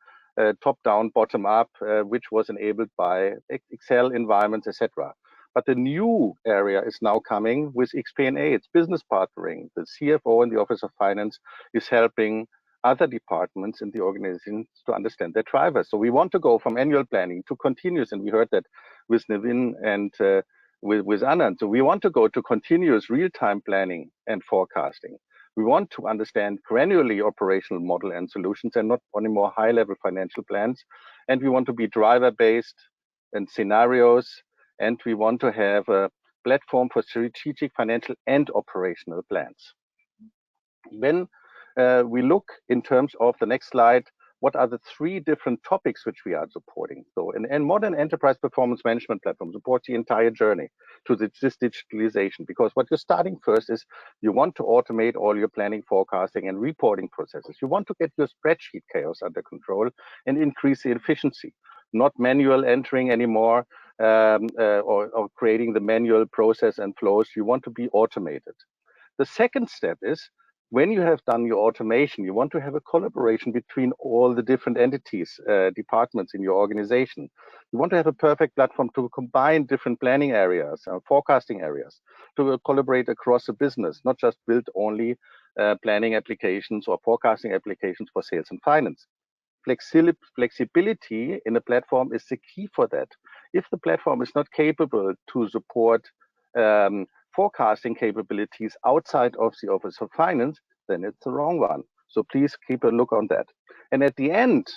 top-down, bottom-up, which was enabled by Excel environments, etc. But the new area is now coming with FP&A. It's business partnering. The CFO in the Office of Finance is helping other departments in the organization to understand their drivers. So we want to go from annual planning to continuous, and we heard that with Navin and with Anand. So we want to go to continuous real-time planning and forecasting. We want to understand granularly operational model and solutions and not only more high-level financial plans. And we want to be driver-based and scenarios. And we want to have a platform for strategic, financial, and operational plans. When we look in terms of the next slide, what are the three different topics which we are supporting? So in modern enterprise performance management platform supports the entire journey to this digitalization, because what you're starting first is you want to automate all your planning, forecasting, and reporting processes. You want to get your spreadsheet chaos under control and increase the efficiency, not manual entering anymore, or creating the manual process and flows. You want to be automated. The second step is when you have done your automation, you want to have a collaboration between all the different entities, departments in your organization. You want to have a perfect platform to combine different planning areas, forecasting areas, to collaborate across the business, not just build only planning applications or forecasting applications for sales and finance. Flexibility in a platform is the key for that. If the platform is not capable to support forecasting capabilities outside of the Office of Finance, then it's the wrong one. So please keep a look on that. And at the end,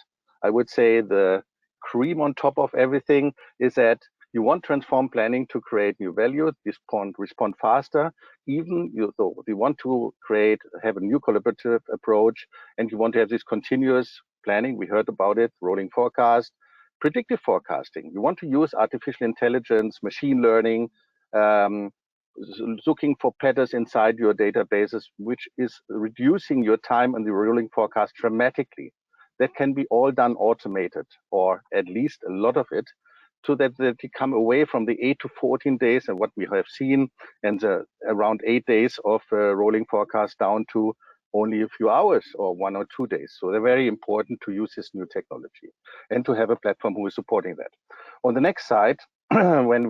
I would say the cream on top of everything is that you want transform planning to create new value, respond faster. Even you want to have a new collaborative approach, and you want to have this continuous planning. We heard about it, rolling forecast, predictive forecasting. You want to use artificial intelligence, machine learning, looking for patterns inside your databases, which is reducing your time on the rolling forecast dramatically. That can be all done automated, or at least a lot of it, so that they come away from the 8 to 14 days and what we have seen, and around 8 days of rolling forecast down to only a few hours or 1 or 2 days. So they're very important to use this new technology and to have a platform who is supporting that. On the next slide, when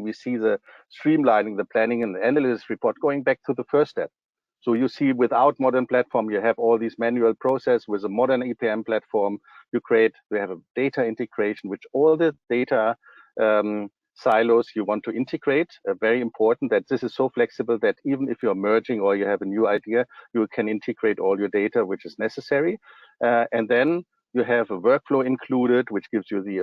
we see the streamlining the planning and the analysis report, going back to the first step. So you see, without modern platform, you have all these manual process. With a modern EPM platform, we have a data integration, which all the data silos you want to integrate. Very important that this is so flexible that even if you're merging or you have a new idea, you can integrate all your data, which is necessary. And then you have a workflow included, which gives you the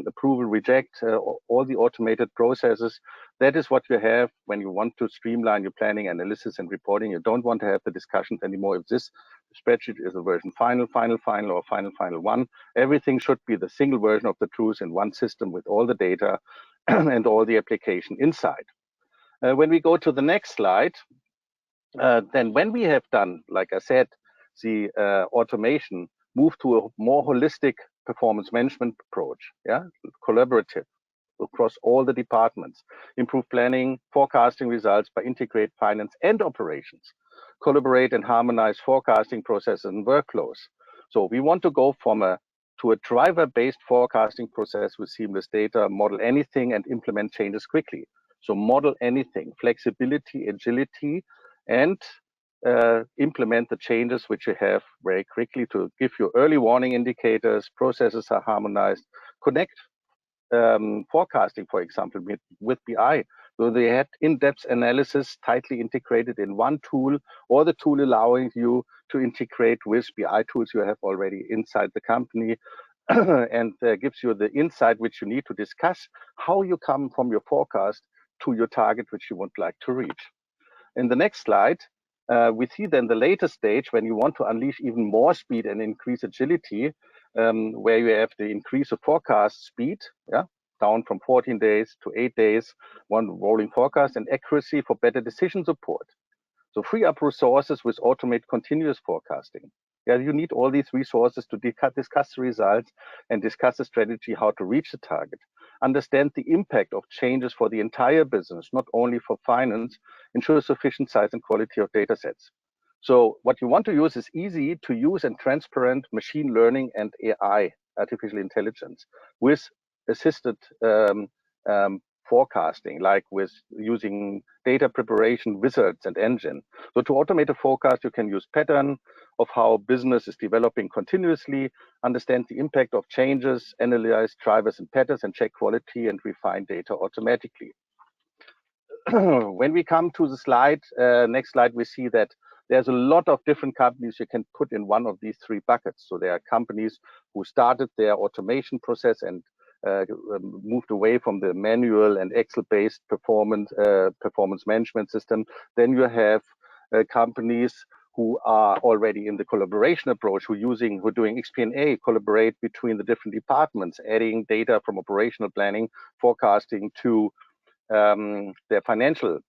approval, reject, all the automated processes. That is what you have when you want to streamline your planning, analysis, and reporting. You don't want to have the discussions anymore if this spreadsheet is a version final, or final 1. Everything should be the single version of the truth in one system with all the data and all the application inside. When we go to the next slide, then when we have done, like I said, the automation, move to a more holistic performance management approach, collaborative across all the departments, improve planning, forecasting results by integrate finance and operations, collaborate and harmonize forecasting processes and workflows. So we want to go to a driver-based forecasting process with seamless data, model anything and implement changes quickly. So model anything, flexibility, agility, and implement the changes which you have very quickly to give you early warning indicators, processes are harmonized, connect forecasting, for example, with BI So they had in-depth analysis tightly integrated in one tool, or the tool allowing you to integrate with BI tools you have already inside the company, and gives you the insight which you need to discuss how you come from your forecast to your target which you would like to reach. In the next slide, we see then the later stage when you want to unleash even more speed and increase agility, where you have the increase of forecast speed, down from 14 days to 8 days, one rolling forecast, and accuracy for better decision support. So free up resources with automate continuous forecasting. Yeah, you need all these resources to discuss the results and discuss the strategy, how to reach the target. Understand the impact of changes for the entire business, not only for finance, ensure sufficient size and quality of data sets. So what you want to use is easy to use and transparent machine learning and AI, artificial intelligence, with assisted forecasting, like with using data preparation wizards and engine. So to automate a forecast, you can use pattern of how business is developing continuously, understand the impact of changes, analyze drivers and patterns, and check quality and refine data automatically. When we come to the slide, next slide, we see that there's a lot of different companies you can put in one of these three buckets. So there are companies who started their automation process and moved away from the manual and Excel-based performance management system. Then you have companies who are already in the collaboration approach, who are doing FP&A, collaborate between the different departments, adding data from operational planning, forecasting to their financial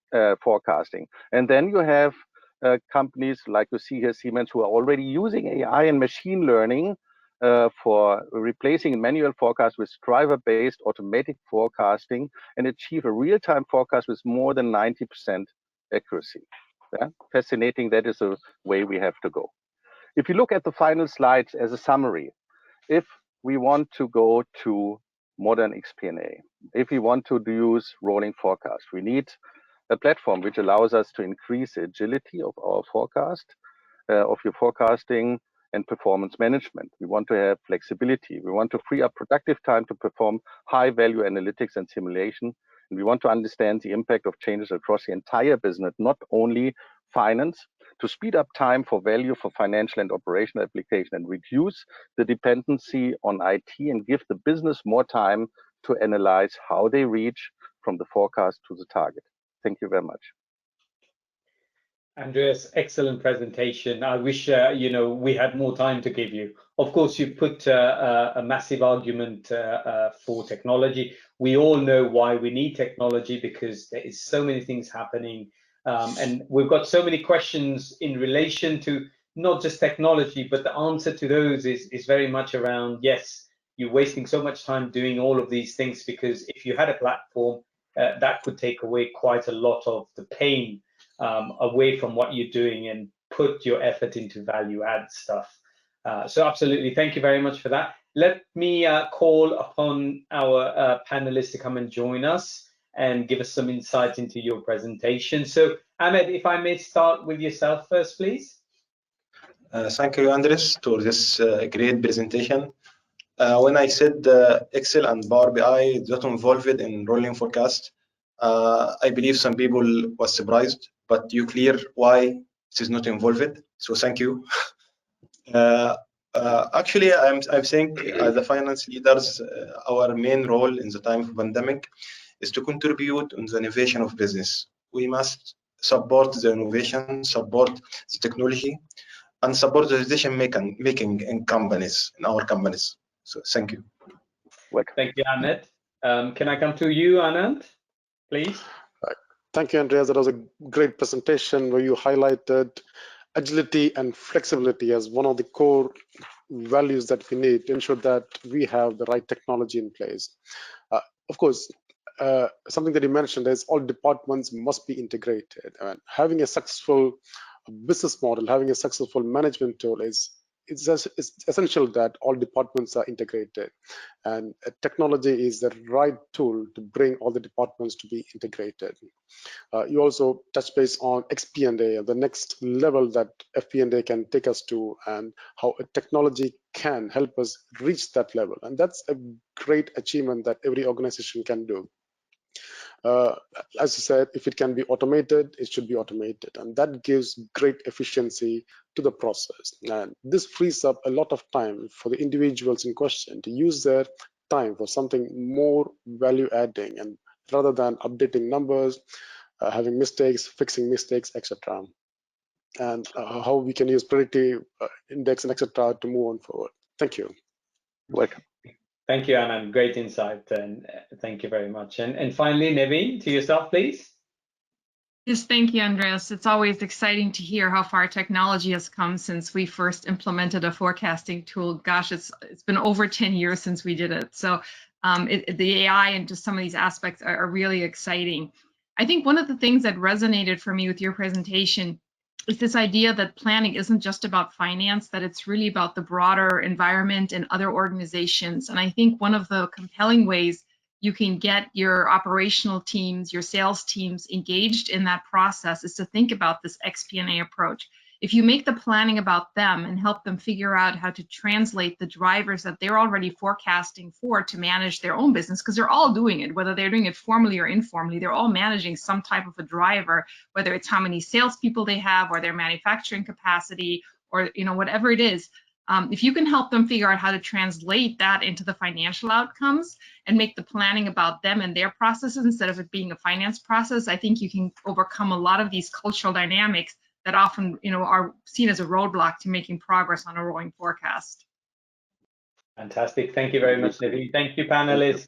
forecasting. And then you have companies like you see here, Siemens, who are already using AI and machine learning for replacing manual forecast with driver-based automatic forecasting and achieve a real-time forecast with more than 90% accuracy. Yeah? Fascinating. That is a way we have to go. If you look at the final slides as a summary, if we want to go to modern FP&A, if we want to use rolling forecast, we need a platform which allows us to increase the agility of our forecast, of your forecasting and performance management. We want to have flexibility. We want to free up productive time to perform high-value analytics and simulation. And we want to understand the impact of changes across the entire business, not only finance, to speed up time for value for financial and operational application and reduce the dependency on IT and give the business more time to analyze how they reach from the forecast to the target. Thank you very much. Andreas, excellent presentation. I wish we had more time to give you. Of course, you put a massive argument for technology. We all know why we need technology, because there is so many things happening, and we've got so many questions in relation to not just technology, but the answer to those is very much around, yes, you're wasting so much time doing all of these things, because if you had a platform that could take away quite a lot of the pain away from what you're doing and put your effort into value add stuff. So absolutely, thank you very much for that. Let me call upon our panelists to come and join us and give us some insight into your presentation. So Ahmed, if I may start with yourself first, please. Thank you, Andres, for this great presentation. When I said Excel and Power BI got involved in rolling forecast, I believe some people was surprised, but you clear why it is not involved. So thank you. Actually, I think as the finance leaders, our main role in the time of pandemic is to contribute on the innovation of business. We must support the innovation, support the technology, and support the decision making in companies, in our companies. So thank you. Welcome. Thank you, Ahmed. Can I come to you, Anand, please? Thank you, Andreas. That was a great presentation where you highlighted agility and flexibility as one of the core values that we need to ensure that we have the right technology in place. Of course, something that you mentioned is all departments must be integrated. And having a successful business model, having a successful management tool it's essential that all departments are integrated, and technology is the right tool to bring all the departments to be integrated. You also touch base on FP&A, the next level that FP&A can take us to, and how a technology can help us reach that level. And that's a great achievement that every organization can do. As you said, if it can be automated, it should be automated, and that gives great efficiency to the process. And this frees up a lot of time for the individuals in question to use their time for something more value adding, and rather than updating numbers, having mistakes, fixing mistakes, etc. And how we can use predictive index and etc. to move on forward. Thank you. Welcome. Thank you, Anand. Great insight, and thank you very much. And finally, Naveen, to yourself, please. Yes, thank you, Andreas. It's always exciting to hear how far technology has come since we first implemented a forecasting tool. Gosh, it's been over 10 years since we did it. So the AI and just some of these aspects are really exciting. I think one of the things that resonated for me with your presentation is this idea that planning isn't just about finance, that it's really about the broader environment and other organizations. And I think one of the compelling ways you can get your operational teams, your sales teams engaged in that process is to think about this FP&A approach. If you make the planning about them and help them figure out how to translate the drivers that they're already forecasting for to manage their own business, because they're all doing it, whether they're doing it formally or informally, they're all managing some type of a driver, whether it's how many salespeople they have or their manufacturing capacity or whatever it is. If you can help them figure out how to translate that into the financial outcomes and make the planning about them and their processes instead of it being a finance process, I think you can overcome a lot of these cultural dynamics that often, are seen as a roadblock to making progress on a rolling forecast. Fantastic. Thank you very much, Naveen. Thank you, panelists.